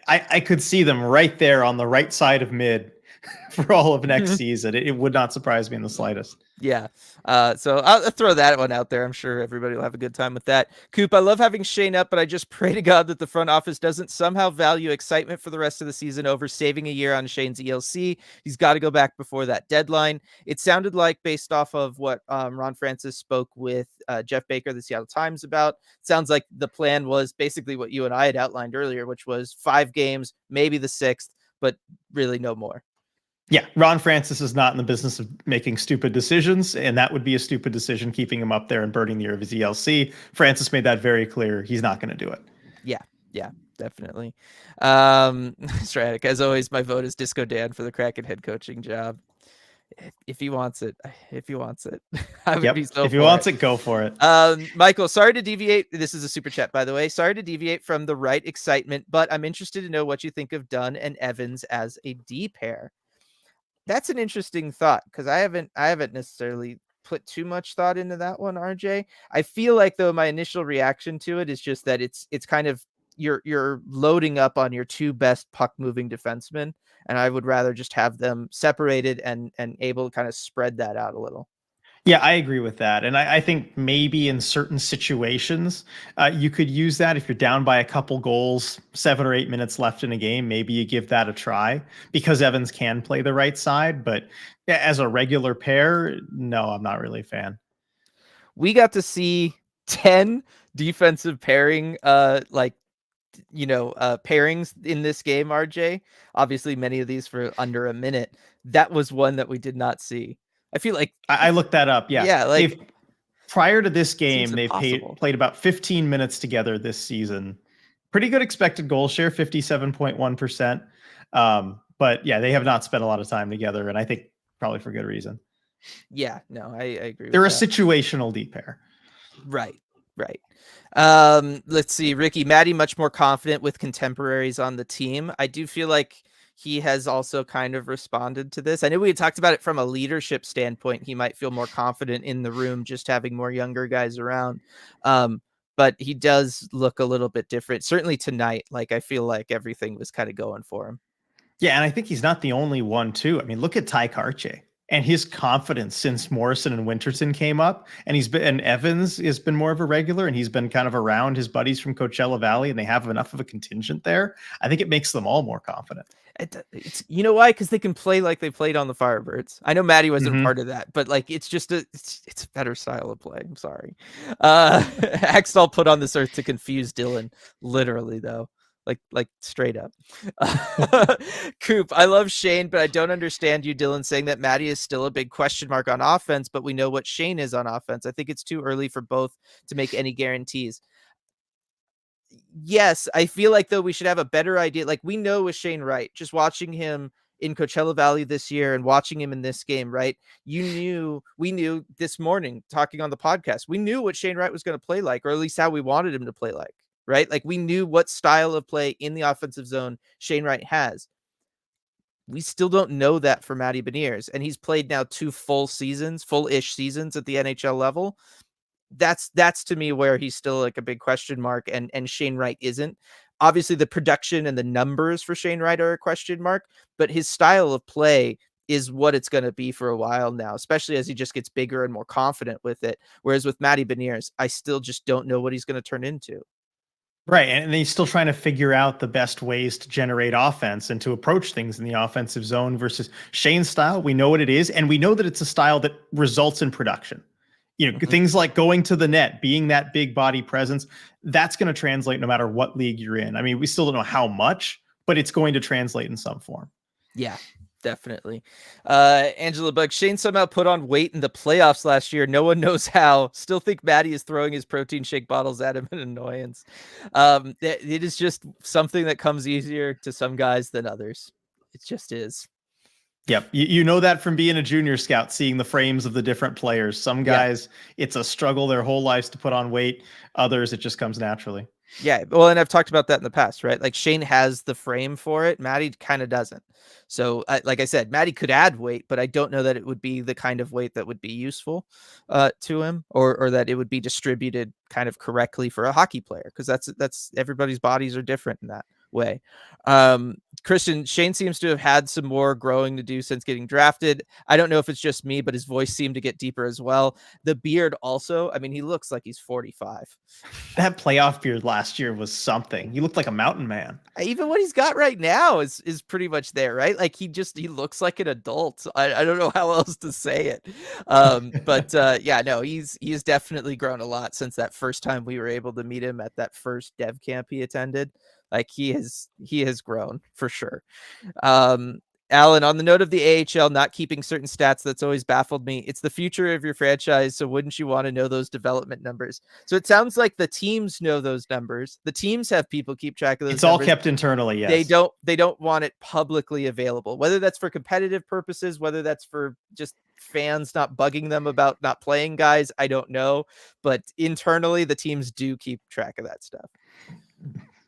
I could see them right there on the right side of mid for all of next season. It would not surprise me in the slightest. Yeah. So I'll throw that one out there. I'm sure everybody will have a good time with that. Coop, I love having Shane up, but I just pray to God that the front office doesn't somehow value excitement for the rest of the season over saving a year on Shane's ELC. He's got to go back before that deadline. It sounded like, based off of what Ron Francis spoke with Jeff Baker, the Seattle Times, about, sounds like the plan was basically what you and I had outlined earlier, which was 5 games, maybe the 6th, but really no more. Yeah, Ron Francis is not in the business of making stupid decisions, and that would be a stupid decision keeping him up there and burning the year of his ELC. Francis made that very clear. He's not going to do it. Yeah, definitely. Stratic, as always, my vote is Disco Dan for the Kraken head coaching job. If he wants it, I would be so. If he wants it, go for it. Michael, sorry to deviate. This is a super chat, by the way. Sorry to deviate from the right excitement, but I'm interested to know what you think of Dunn and Evans as a D pair. That's an interesting thought because I haven't necessarily put too much thought into that one, RJ. I feel like, though, my initial reaction to it is just that it's kind of you're loading up on your 2 best puck moving defensemen and I would rather just have them separated and able to kind of spread that out a little. Yeah, I agree with that. And I think maybe in certain situations, you could use that if you're down by a couple goals, 7 or 8 minutes left in a game. Maybe you give that a try because Evans can play the right side. But yeah, as a regular pair, no, I'm not really a fan. We got to see 10 defensive pairing, pairings in this game, RJ. Obviously, many of these for under a minute. That was one that we did not see. I feel like I looked that up. Yeah. yeah, like They've prior to this seems game, they've impossible. played about 15 minutes together this season. Pretty good expected goal share, 57.1%. But yeah, they have not spent a lot of time together, and I think probably for good reason. Yeah, no, I agree They're with a that. situational deep pair. Right. Let's see. Ricky, Maddie, much more confident with contemporaries on the team. I do feel like he has also kind of responded to this. I know we had talked about it from a leadership standpoint. He might feel more confident in the room, just having more younger guys around. But he does look a little bit different. Certainly tonight, like I feel like everything was kind of going for him. Yeah, and I think he's not the only one too. I mean, look at Ty Karche and his confidence since Morrison and Winterton came up, and Evans has been more of a regular, and he's been kind of around his buddies from Coachella Valley, and they have enough of a contingent there. I think it makes them all more confident. It's you know why? Because they can play like they played on the Firebirds. I know Maddie wasn't part of that, but like it's just it's a better style of play. I'm sorry. Axtall put on this earth to confuse Dylan, literally though. Like straight up. Coop, I love Shane, but I don't understand you, Dylan, saying that Maddie is still a big question mark on offense, but we know what Shane is on offense. I think it's too early for both to make any guarantees. Yes, I feel like though we should have a better idea. Like we know with Shane Wright, just watching him in Coachella Valley this year and watching him in this game, right? We knew this morning talking on the podcast, we knew what Shane Wright was going to play like, or at least how we wanted him to play like, right? Like we knew what style of play in the offensive zone Shane Wright has. We still don't know that for Matty Beniers, and he's played now 2 full-ish seasons at the NHL level. That's to me where he's still like a big question mark, and Shane Wright isn't. Obviously the production and the numbers for Shane Wright are a question mark, but his style of play is what it's going to be for a while now, especially as he just gets bigger and more confident with it. Whereas with Matty Beniers, I still just don't know what he's going to turn into. Right. And he's still trying to figure out the best ways to generate offense and to approach things in the offensive zone versus Shane's style. We know what it is, and we know that it's a style that results in production. Things like going to the net, being that big body presence, that's going to translate no matter what league you're in. I mean, we still don't know how much, but it's going to translate in some form. Yeah, definitely. Angela Bug, Shane somehow put on weight in the playoffs last year. No one knows how. Still think Maddie is throwing his protein shake bottles at him in annoyance. It is just something that comes easier to some guys than others. It just is. Yep. You know that from being a junior scout, seeing the frames of the different players. Some guys, it's a struggle their whole lives to put on weight. Others, it just comes naturally. Yeah. Well, and I've talked about that in the past, right? Like Shane has the frame for it. Maddie kind of doesn't. So like I said, Maddie could add weight, but I don't know that it would be the kind of weight that would be useful to him, or that it would be distributed kind of correctly for a hockey player. Cause that's everybody's bodies are different in that way. Christian, Shane seems to have had some more growing to do since getting drafted. I don't know if it's just me, but his voice seemed to get deeper as well. The beard also, I mean, he looks like he's 45. That playoff beard last year was something. He looked like a mountain man. Even what he's got right now is pretty much there, right? Like he looks like an adult. I don't know how else to say it. But yeah, no, he's definitely grown a lot since that first time we were able to meet him at that first dev camp he attended. Like he has grown for sure. Alan, on the note of the AHL not keeping certain stats, that's always baffled me. It's the future of your franchise, so wouldn't you want to know those development numbers? So it sounds like the teams know those numbers. The teams have people keep track of those. It's all kept internally, yes. They don't want it publicly available, whether that's for competitive purposes, whether that's for just fans not bugging them about not playing guys, I don't know. But internally, the teams do keep track of that stuff.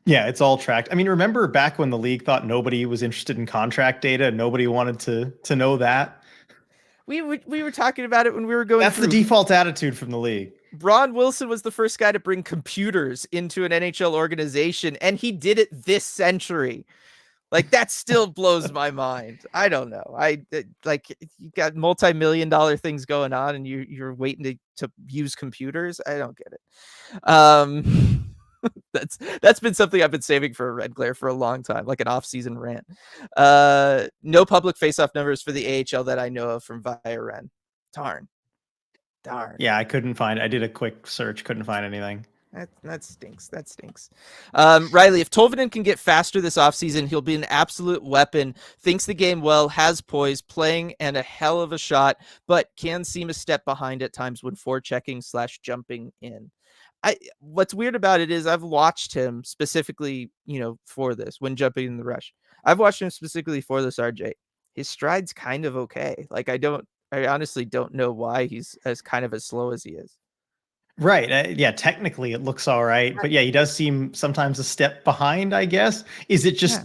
Yeah, it's all tracked. I mean, remember back when the league thought nobody was interested in contract data and nobody wanted to know that? We were talking about it when we were going That's through. the default attitude from the league. Ron Wilson was the first guy to bring computers into an NHL organization, and he did it this century. Like that still blows my mind. I don't know. Like you got multi-million-dollar things going on and you're waiting to use computers. I don't get it. That's been something I've been saving for a Red Glare for a long time, like an off-season rant. No public face-off numbers for the AHL that I know of from Via Ren. Darn. Yeah, I did a quick search, couldn't find anything. That stinks. That stinks. Riley, if Tolvanen can get faster this offseason, he'll be an absolute weapon. Thinks the game well, has poise, playing, and a hell of a shot, but can seem a step behind at times when forechecking/jumping in. What's weird about it is I've watched him specifically, for this when jumping in the rush. I've watched him specifically for this, RJ. His stride's kind of okay. Like I honestly don't know why he's as kind of as slow as he is. Right. Yeah, technically it looks all right, but yeah, he does seem sometimes a step behind, I guess. Is it Yeah.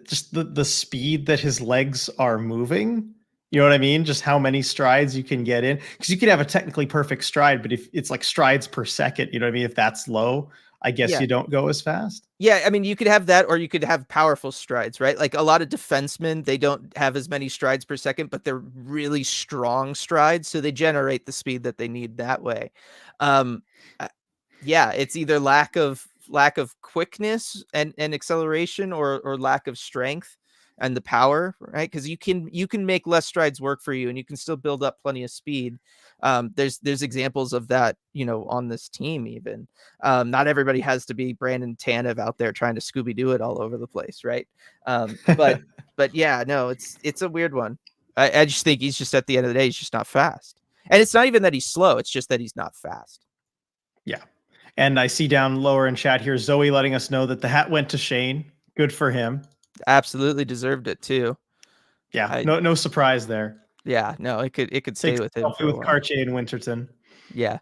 just the speed that his legs are moving? You know what I mean? Just how many strides you can get in? Because you could have a technically perfect stride, but if it's like strides per second, you know what I mean? If that's low, I guess Yeah. you don't go as fast. Yeah, I mean, you could have that or you could have powerful strides, right? Like a lot of defensemen, they don't have as many strides per second, but they're really strong strides, so they generate the speed that they need that way. Um, uh, yeah, it's either lack of quickness and acceleration or lack of strength and the power, right? Because you can make less strides work for you and you can still build up plenty of speed. There's examples of that, on this team even. Not everybody has to be Brandon Tanev out there trying to Scooby Doo it all over the place, right? But yeah, no, it's a weird one. I just think he's just at the end of the day, he's just not fast. And it's not even that he's slow, it's just that he's not fast. Yeah. And I see down lower in chat here, Zoe letting us know that the hat went to Shane. Good for him. Absolutely deserved it too. Yeah, I no surprise there. Yeah, no, it could stay Takes with him selfie for a with while. Cartier and Winterton. Yeah.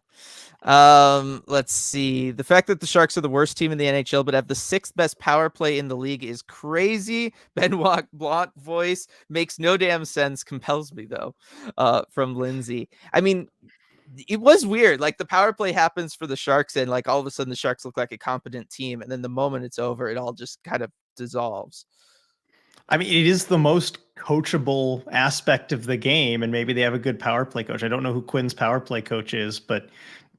Let's see. The fact that the Sharks are the worst team in the NHL but have the sixth best power play in the league is crazy. Benoit Blanc voice makes no damn sense. Compels me though. From Lindsay. I mean, it was weird. Like the power play happens for the Sharks, and like all of a sudden the Sharks look like a competent team, and then the moment it's over, it all just kind of dissolves. I mean, it is the most coachable aspect of the game, and maybe they have a good power play coach. I don't know who Quinn's power play coach is, but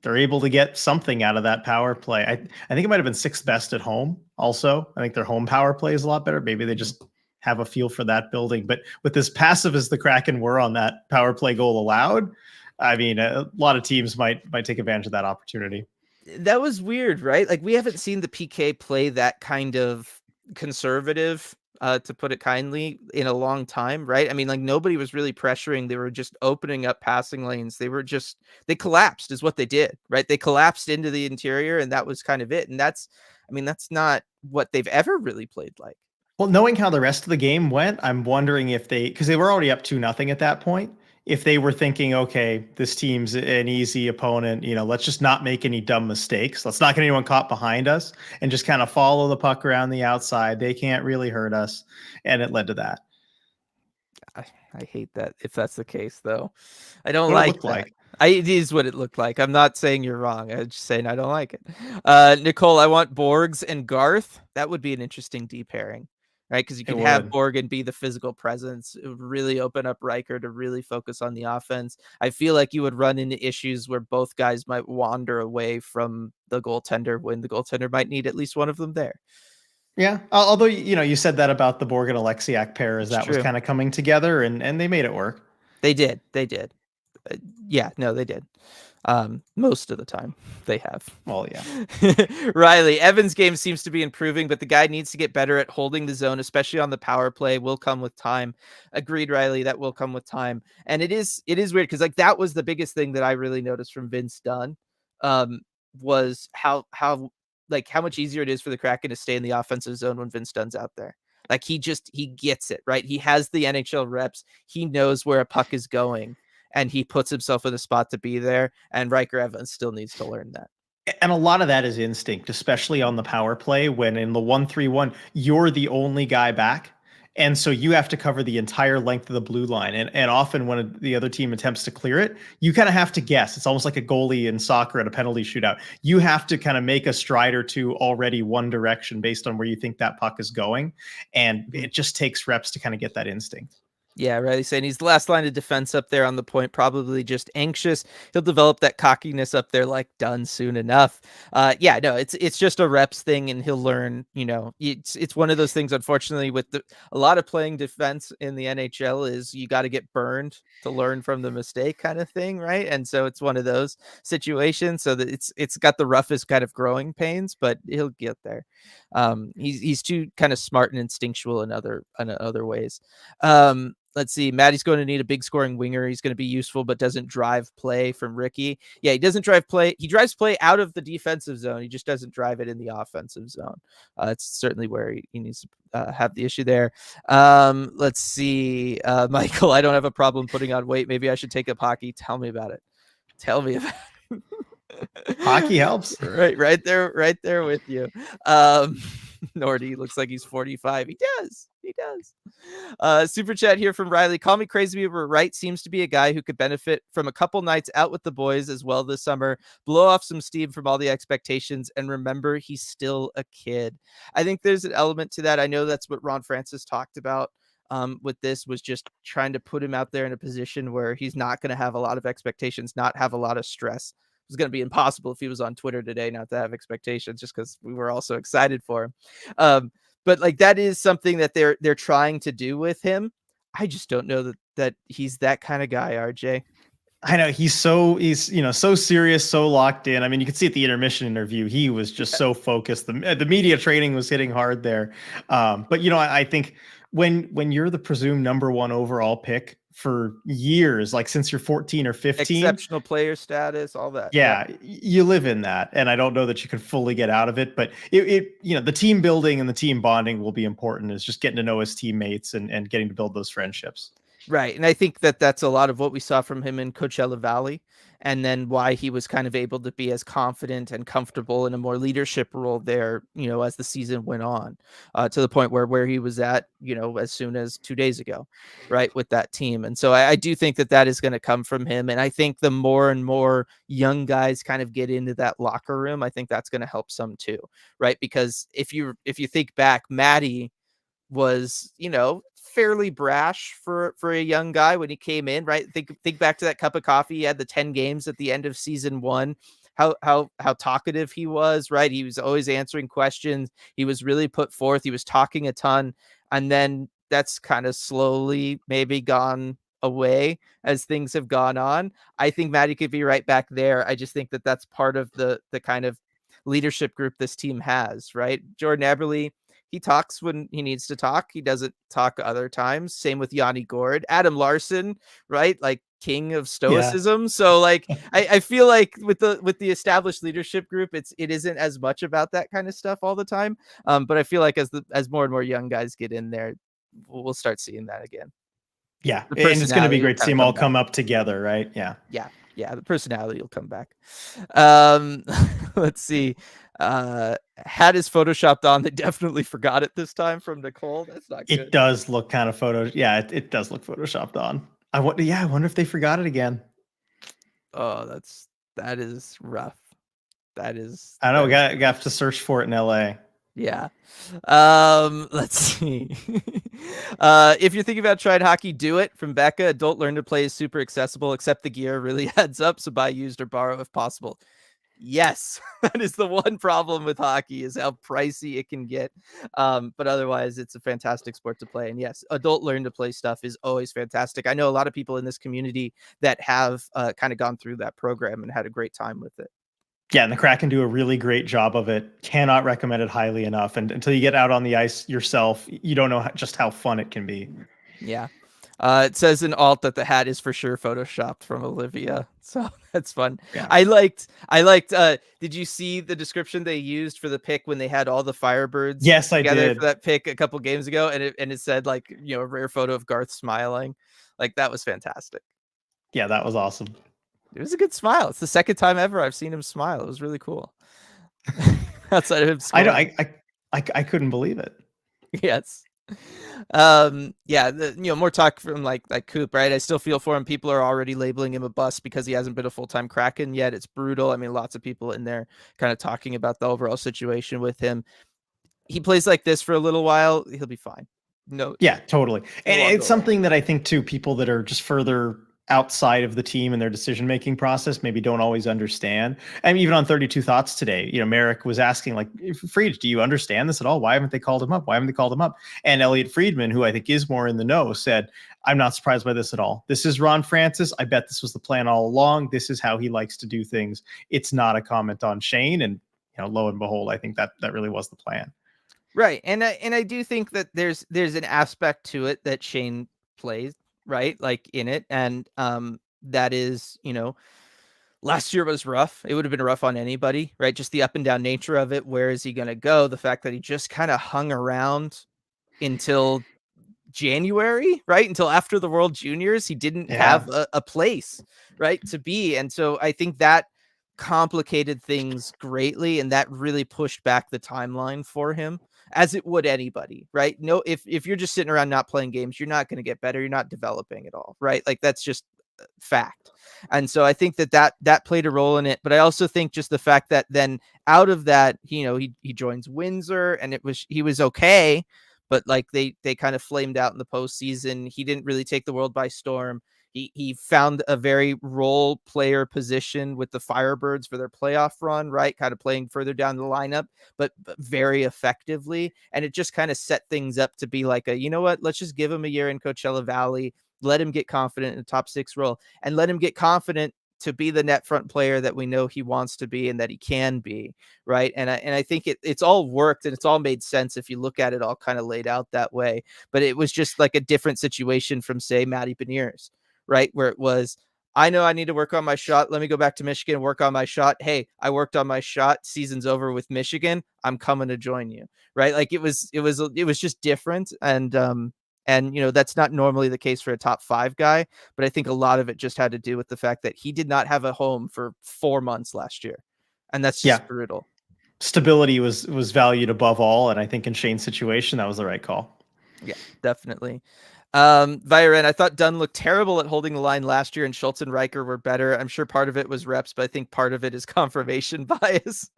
they're able to get something out of that power play. I think it might have been sixth best at home also. I think their home power play is a lot better. Maybe they just have a feel for that building. But with as passive as the Kraken were on that power play goal allowed, I mean, a lot of teams might take advantage of that opportunity. That was weird, right? Like we haven't seen the PK play that kind of conservative, to put it kindly, in a long time, right? I mean, like nobody was really pressuring. They were just opening up passing lanes. They collapsed is what they did, right? They collapsed into the interior and that was kind of it. And that's not what they've ever really played like. Well, knowing how the rest of the game went, I'm wondering if because they were already up 2-0 at that point, if they were thinking, okay, this team's an easy opponent, let's just not make any dumb mistakes. Let's not get anyone caught behind us and just kind of follow the puck around the outside. They can't really hurt us. And it led to that. I hate that if that's the case, though. I don't What it like looked that. like. It is what it looked like. I'm not saying you're wrong. I'm just saying I don't like it. Nicole, I want Borgs and Garth. That would be an interesting D pairing, right? Because you could have Borg be the physical presence. It would really open up Riker to really focus on the offense. I feel like you would run into issues where both guys might wander away from the goaltender when the goaltender might need at least one of them there. Yeah. Although, you said that about the Borg and Alexiak pair as that was kind of coming together and they made it work. They did. Yeah, no, they did. Most of the time they have. Well, yeah. Riley, Evans' game seems to be improving, but the guy needs to get better at holding the zone, especially on the power play. Will come with time. Agreed, Riley. That will come with time. And it is weird because like that was the biggest thing that I really noticed from Vince Dunn, was how much easier it is for the Kraken to stay in the offensive zone when Vince Dunn's out there. Like he gets it, right? He has the NHL reps. He knows where a puck is going and he puts himself in a spot to be there. And Riker Evans still needs to learn that. And a lot of that is instinct, especially on the power play when in the 1-3-1, you're the only guy back. And so you have to cover the entire length of the blue line. And often when the other team attempts to clear it, you kind of have to guess. It's almost like a goalie in soccer at a penalty shootout. You have to kind of make a stride or two already one direction based on where you think that puck is going. And Mhm. it just takes reps to kind of get that instinct. Yeah, Riley saying he's the last line of defense up there on the point, probably just anxious. He'll develop that cockiness up there like Dunn soon enough. Yeah, no, it's just a reps thing, and he'll learn. You know, it's one of those things. Unfortunately, with a lot of playing defense in the NHL is you got to get burned to learn from the mistake, kind of thing, right? And so it's one of those situations. So that it's got the roughest kind of growing pains, but he'll get there. He's too kind of smart and instinctual in other ways. Let's see. Maddie's going to need a big scoring winger. He's going to be useful, but doesn't drive play from Ricky. Yeah, he doesn't drive play. He drives play out of the defensive zone. He just doesn't drive it in the offensive zone. It's certainly where he needs to have the issue there. Let's see. Michael, I don't have a problem putting on weight. Maybe I should take up hockey. Tell me about it. Tell me about it. Hockey helps. Right there with you. Nordy looks like he's 45. He does. Super chat here from Riley. Call me crazy, but Wright seems to be a guy who could benefit from a couple nights out with the boys as well this summer. Blow off some steam from all the expectations, and remember, he's still a kid. I think there's an element to that. I know that's what Ron Francis talked about. With this was just trying to put him out there in a position where he's not going to have a lot of expectations, not have a lot of stress. It was going to be impossible if he was on Twitter today not to have expectations, just because we were all so excited for him. But like that is something that they're trying to do with him. I just don't know that he's that kind of guy, RJ. I know he's so serious, so locked in. I mean, you could see at the intermission interview, he was just so focused. The media training was hitting hard there. But I think when you're the presumed number one overall pick for years, like since you're 14 or 15, Exceptional player status, all that. yeah, you live in that, and I don't know that you can fully get out of it. But the team building and the team bonding will be important. Is just getting to know his teammates and getting to build those friendships. Right, and I think that that's a lot of what we saw from him in Coachella Valley, and then why he was kind of able to be as confident and comfortable in a more leadership role there, as the season went on, to the point where he was at, as soon as 2 days ago, right, with that team. And so I do think that is going to come from him, and I think the more and more young guys kind of get into that locker room, I think that's going to help some too, right? Because if you think back, Maddie was, fairly brash for a young guy when he came in, right? Think back to that cup of coffee. He had the 10 games at the end of season 1. How talkative he was, right? He was always answering questions. He was really put forth. He was talking a ton. And then that's kind of slowly maybe gone away as things have gone on. I think Maddie could be right back there. I just think that that's part of the kind of leadership group this team has, right? Jordan Eberle, he talks when he needs to talk. He doesn't talk other times. Same with Yanni Gord. Adam Larson, right? Like king of stoicism. Yeah. So like I feel like with the established leadership group, it isn't as much about that kind of stuff all the time. But I feel like as more and more young guys get in there, we'll start seeing that again. Yeah, and it's going to be great to see them all come up together, right? Yeah. Yeah, the personality will come back. Let's see. Had his photoshopped on. They definitely forgot it this time from Nicole. That's not good. It does look kind of it does look photoshopped on. I wonder if they forgot it again. Oh, that is rough. That is. I know we have to search for it in LA. Yeah. Let's see. If you're thinking about trying hockey, do it. From Becca, adult learn to play is super accessible, except the gear really adds up. So buy used or borrow if possible. Yes, that is the one problem with hockey is how pricey it can get. But otherwise, it's a fantastic sport to play. And yes, adult learn to play stuff is always fantastic. I know a lot of people in this community that have kind of gone through that program and had a great time with it. Yeah, and the Kraken do a really great job of it. Cannot recommend it highly enough. And until you get out on the ice yourself, you don't know just how fun it can be. Yeah. It says in alt that the hat is for sure photoshopped from Olivia. So that's fun. Yeah. I liked, did you see the description they used for the pick when they had all the Firebirds? Yes, I did. For that pick a couple games ago. And it said like, a rare photo of Garth smiling. Like that was fantastic. Yeah, that was awesome. It was a good smile. It's the second time ever I've seen him smile. It was really cool. Outside of him scoring. I couldn't believe it. Yes. Yeah, more talk from like Coop, right? I still feel for him. People are already labeling him a bust because he hasn't been a full-time Kraken yet. It's brutal. I mean, lots of people in there kind of talking about the overall situation with him. He plays like this for a little while, he'll be fine. No, Yeah, totally. And it'll all it's go away. something that I think too, people that are just further outside of the team and their decision making process maybe don't always understand. I mean, even on 32 Thoughts today, Merrick was asking, like, Fried, do you understand this at all? Why haven't they called him up? Why haven't they called him up? And Elliot Friedman, who I think is more in the know, said, I'm not surprised by this at all. This is Ron Francis. I bet this was the plan all along. This is how he likes to do things. It's not a comment on Shane. And lo and behold, I think that really was the plan. Right. And I do think that there's an aspect to it that Shane plays, right? Like in it. And that is, last year was rough. It would have been rough on anybody, right? Just the up and down nature of it. Where is he gonna go? The fact that he just kind of hung around until January, right? Until after the World Juniors, he didn't Yeah. have a place, right, to be. And so I think that complicated things greatly, and that really pushed back the timeline for him, as it would anybody, right? No, if you're just sitting around not playing games, you're not going to get better. You're not developing at all, right? Like that's just fact. And so I think that played a role in it. But I also think just the fact that then out of that, he joins Windsor, and he was okay, but like they kind of flamed out in the postseason. He didn't really take the world by storm. He found a very role player position with the Firebirds for their playoff run, right? Kind of playing further down the lineup, but very effectively. And it just kind of set things up to be like you know what? Let's just give him a year in Coachella Valley, let him get confident in the top 6 role, and let him get confident to be the net front player that we know he wants to be and that he can be, right? And I think it's all worked and it's all made sense if you look at it all kind of laid out that way. But it was just like a different situation from, say, Matty Beniers, right? Where it was, I know I need to work on my shot. Let me go back to Michigan, work on my shot. Hey, I worked on my shot. Season's over with Michigan. I'm coming to join you, right? Like it was just different. And that's not normally the case for a top 5 guy, but I think a lot of it just had to do with the fact that he did not have a home for 4 months last year. And that's Yeah. just brutal. Stability was valued above all, and I think in Shane's situation, that was the right call. Yeah, definitely. Viren, I thought Dunn looked terrible at holding the line last year, and Schultz and Riker were better. I'm sure part of it was reps, but I think part of it is confirmation bias.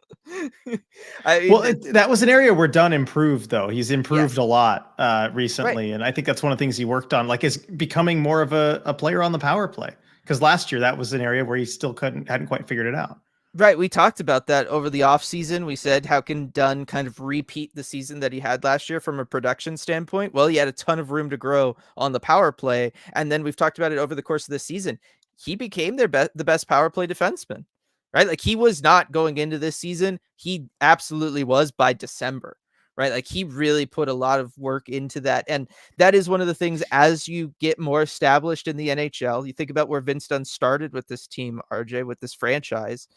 I mean, Well, that was an area where Dunn improved, though. He's improved yes, a lot right. recently, and I think that's one of the things he worked on, like is becoming more of a player on the power play. Because last year that was an area where he still hadn't quite figured it out. Right, we talked about that over the off season. We said, how can Dunn kind of repeat the season that he had last year from a production standpoint? Well, he had a ton of room to grow on the power play, and then we've talked about it over the course of the season. He became the best power play defenseman, right? Like he was not going into this season. He absolutely was by December, right? Like he really put a lot of work into that, and that is one of the things as you get more established in the NHL. You think about where Vince Dunn started with this team, RJ, with this franchise.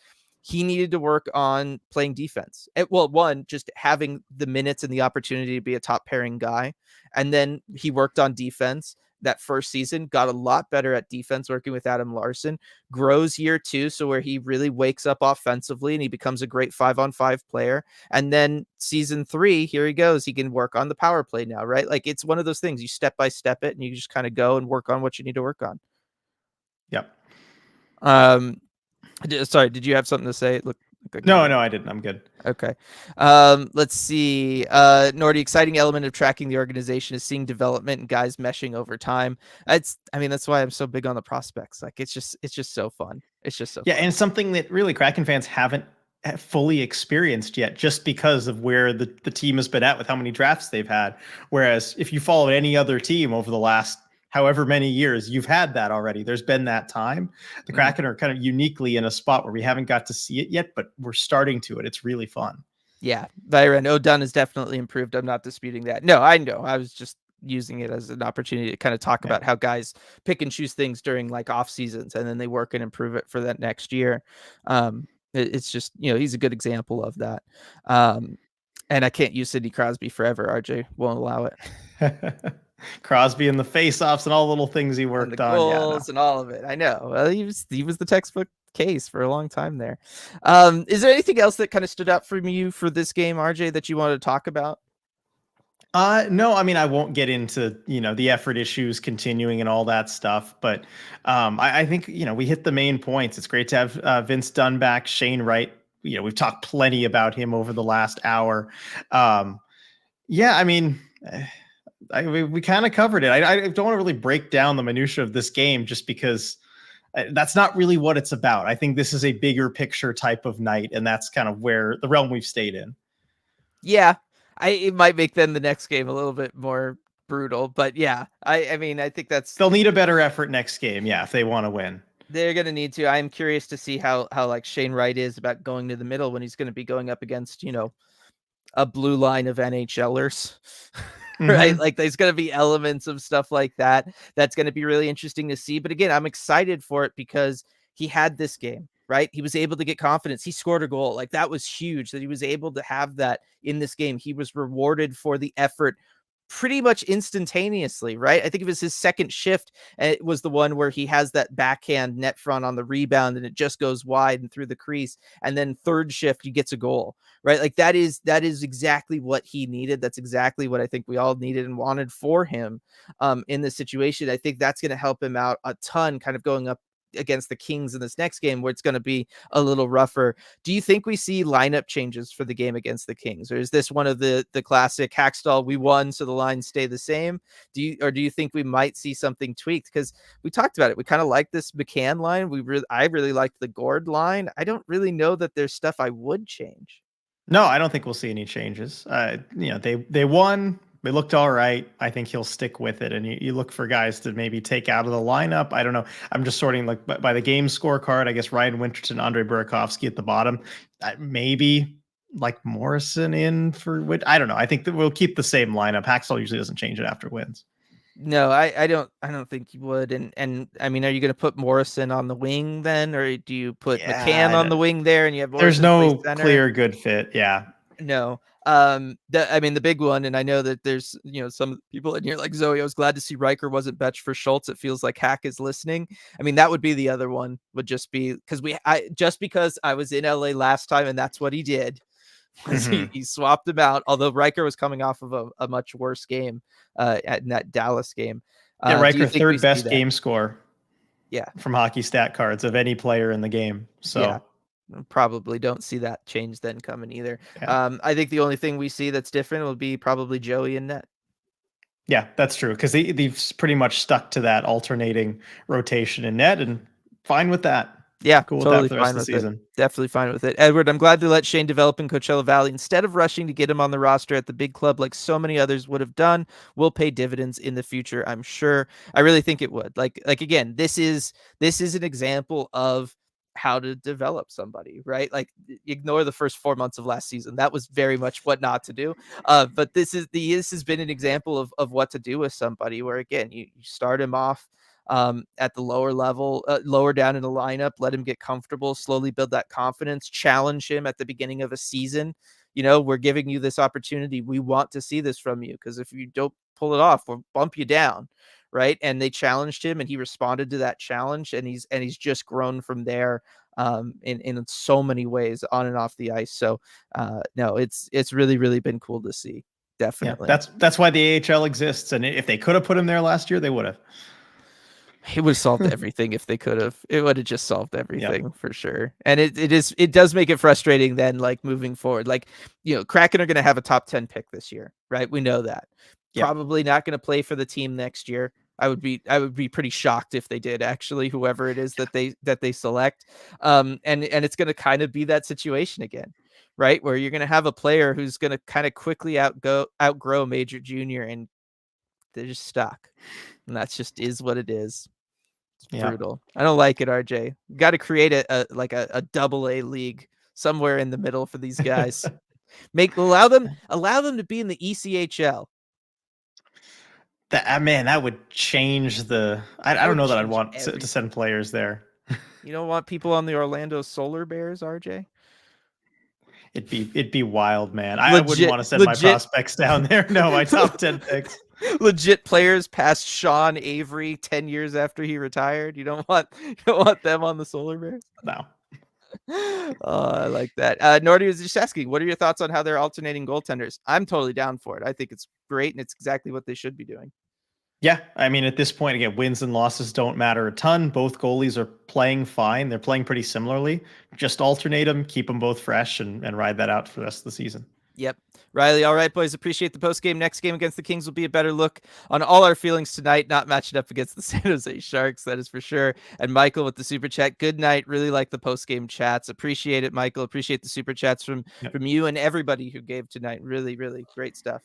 He needed to work on playing defense. Well, one, just having the minutes and the opportunity to be a top pairing guy. And then he worked on defense that first season, got a lot better at defense working with Adam Larson, grows year 2. So where he really wakes up offensively and he becomes a great 5-on-5 player. And then season 3, here he goes. He can work on the power play now, right? Like it's one of those things you step by step it and you just kind of go and work on what you need to work on. Yep. Sorry, did you have something to say? Look like No, I didn't. I'm good. Okay. Let's see. Nordy, exciting element of tracking the organization is seeing development and guys meshing over time. That's why I'm so big on the prospects. Like it's just so fun. It's just so Yeah, fun. and something that really Kraken fans haven't fully experienced yet, just because of where the team has been at with how many drafts they've had. Whereas if you follow any other team over the last however many years, you've had that already. There's been that time. The Kraken are kind of uniquely in a spot where we haven't got to see it yet, but we're starting to. It's really fun. Yeah, Byron Dunn has definitely improved. I'm not disputing that. No, I know. I was just using it as an opportunity to kind of talk Yeah. about how guys pick and choose things during like off seasons and then they work and improve it for that next year. It's just, he's a good example of that. And I can't use Sidney Crosby forever. RJ won't allow it. Crosby and the faceoffs and all the little things he And the worked on. Yeah, no. goals and all of it. I know. Well, he was the textbook case for a long time there. Is there anything else that kind of stood out from you for this game, RJ, that you wanted to talk about? No, I mean, I won't get into, the effort issues continuing and all that stuff, but I think, we hit the main points. It's great to have Vince Dunn back, Shane Wright. We've talked plenty about him over the last hour. Um, yeah, I mean, we kind of covered it. I don't want to really break down the minutia of this game just because that's not really what it's about. I think this is a bigger picture type of night, and that's kind of where the realm we've stayed in. Yeah, it might make then the next game a little bit more brutal, but yeah, I mean, I think They'll need a better effort next game, yeah, if they want to win. they're gonna need to. I'm curious to see how like Shane Wright is about going to the middle when he's going to be going up against a blue line of NHLers. Right? Mm-hmm. Like there's going to be elements of stuff like that. That's going to be really interesting to see. But again, I'm excited for it because he had this game, right? He was able to get confidence. He scored a goal. Like that was huge that he was able to have that in this game. He was rewarded for the effort pretty much instantaneously, right? I think it was his second shift, and it was the one where he has that backhand net front on the rebound and it just goes wide and through the crease. And then third shift, he gets a goal, right? Like that is exactly what he needed. That's exactly what I think we all needed and wanted for him in this situation. I think that's going to help him out a ton, kind of going up against the Kings in this next game where it's going to be a little rougher. Do you think we see lineup changes for the game against the Kings, or is this one of the classic Hackstall, we won so the lines stay the same? Do you think we might see something tweaked? Because we talked about it, we kind of like this McCann line. I really liked the Gord line. I don't really know that there's stuff I would change. No, I don't think we'll see any changes. They won. They looked all right. I think he'll stick with it. And you look for guys to maybe take out of the lineup. I don't know. I'm just sorting like by the game scorecard. I guess Ryan Winterton, Andre Burakovsky at the bottom. Maybe like Morrison in for Witt. I don't know. I think that we'll keep the same lineup. Hacksaw usually doesn't change it after wins. No, I don't think you would. And I mean, are you going to put Morrison on the wing then, or do you put McCann on Yeah, the wing there and you have there's Morrison play no center? clear good fit. Yeah. No. I mean, the big one, and I know that there's, some people in here like Zoe, I was glad to see Riker wasn't betched for Schultz. It feels like Hack is listening. I mean, that would be the other one, would just be because I was in LA last time and that's what he did. Was Mm-hmm. he swapped him out, although Riker was coming off of a much worse game in that Dallas game. Yeah, Do you Riker, think we third see best that? game score Yeah. from hockey stat cards of any player in the game. Yeah. So Probably don't see that change then coming either. yeah. I think the only thing we see that's different will be probably Joey and net. Yeah, that's true because they've pretty much stuck to that alternating rotation in net, and fine with that. Yeah, Cool with that totally for the rest fine of the with it. season. Definitely fine with it. Edward, I'm glad they let Shane develop in Coachella Valley instead of rushing to get him on the roster at the big club like so many others would have done. Will pay dividends in the future, I'm sure. I really think it would. Like again, this is an example of how to develop somebody, right? Like ignore the first 4 months of last season. That was very much what not to do. But this has been an example of what to do with somebody where again, you start him off at the lower level, lower down in the lineup, let him get comfortable, slowly build that confidence, challenge him at the beginning of a season. We're giving you this opportunity. We want to see this from you because if you don't pull it off, we'll bump you down. Right. And they challenged him and he responded to that challenge and he's just grown from there in so many ways on and off the ice. So no, it's really, really been cool to see. Yeah, Definitely. that's why the AHL exists, and if they could have put him there last year, they would have. It would have solved everything if they could have. It would have just solved Yep. everything for sure. And it does make it frustrating then, like moving forward. Like, Kraken are gonna have a top 10 pick this year, right? We know that. Yep. Probably not gonna play for the team next year. I would be pretty shocked if they did actually, whoever it is that they select. And it's gonna kind of be that situation again, right? Where you're gonna have a player who's gonna kind of quickly outgrow major junior and they're just stuck. And that's just is what it is. It's Yep. brutal. I don't like it, RJ. Got to create a double A league somewhere in the middle for these guys. Allow them to be in the ECHL. That man, that would change the. I That don't would know that I'd change want to everything. send players there. You don't want people on the Orlando Solar Bears, RJ? It'd be wild, man. I wouldn't Legit, want to send my legit, prospects down there. No, my top 10 picks. legit players past Sean Avery 10 years after he retired. You don't want them on the Solar Bears? No. Oh, I like that. Nordy was just asking, what are your thoughts on how they're alternating goaltenders? I'm totally down for it. I think it's great, and it's exactly what they should be doing. Yeah, I mean, at this point, again, wins and losses don't matter a ton. Both goalies are playing fine. They're playing pretty similarly. Just alternate them, keep them both fresh, and ride that out for the rest of the season. Yep. Riley, all right, boys. Appreciate the post game. Next game against the Kings will be a better look on all our feelings tonight, not matching up against the San Jose Sharks. That is for sure. And Michael with the super chat. Good night. Really like the post game chats. Appreciate it, Michael. Appreciate the super chats from you and everybody who gave tonight. Really, really great stuff.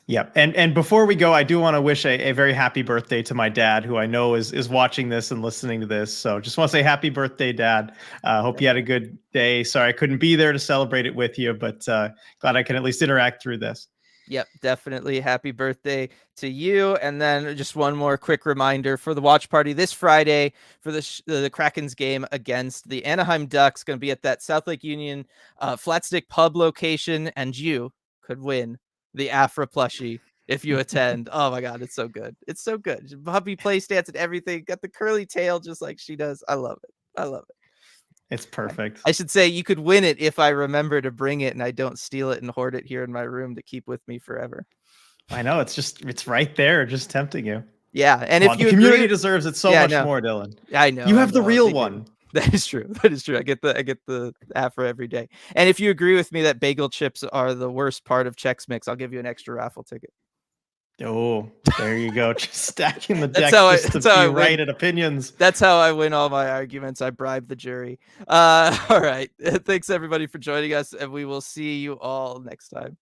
Yeah, and before we go, I do want to wish a very happy birthday to my dad, who I know is watching this and listening to this. So just want to say happy birthday, Dad. Hope you had a good day. Sorry I couldn't be there to celebrate it with you, but glad I can at least interact through this. Yep, definitely. Happy birthday to you. And then just one more quick reminder for the watch party this Friday for the Kraken's game against the Anaheim Ducks. Going to be at that South Lake Union Flat Stick Pub location, and you could win the Afra plushie if you attend. Oh my God, it's so good. It's so good. Puppy play stance and everything. Got the curly tail just like she does. I love it. I love it. It's perfect. I should say you could win it if I remember to bring it and I don't steal it and hoard it here in my room to keep with me forever. I know, it's right there, just tempting you. Yeah, and Come if on, you the community agree, deserves it so much more, Dylan. I know You have the real they do. one. That is true. That is true. I get the Afra every day. And if you agree with me that bagel chips are the worst part of Chex Mix, I'll give you an extra raffle ticket. Oh, there you go. Just stacking the That's deck how just to be right at opinions. That's how I win all my arguments. I bribe the jury. All right. Thanks everybody for joining us, and we will see you all next time.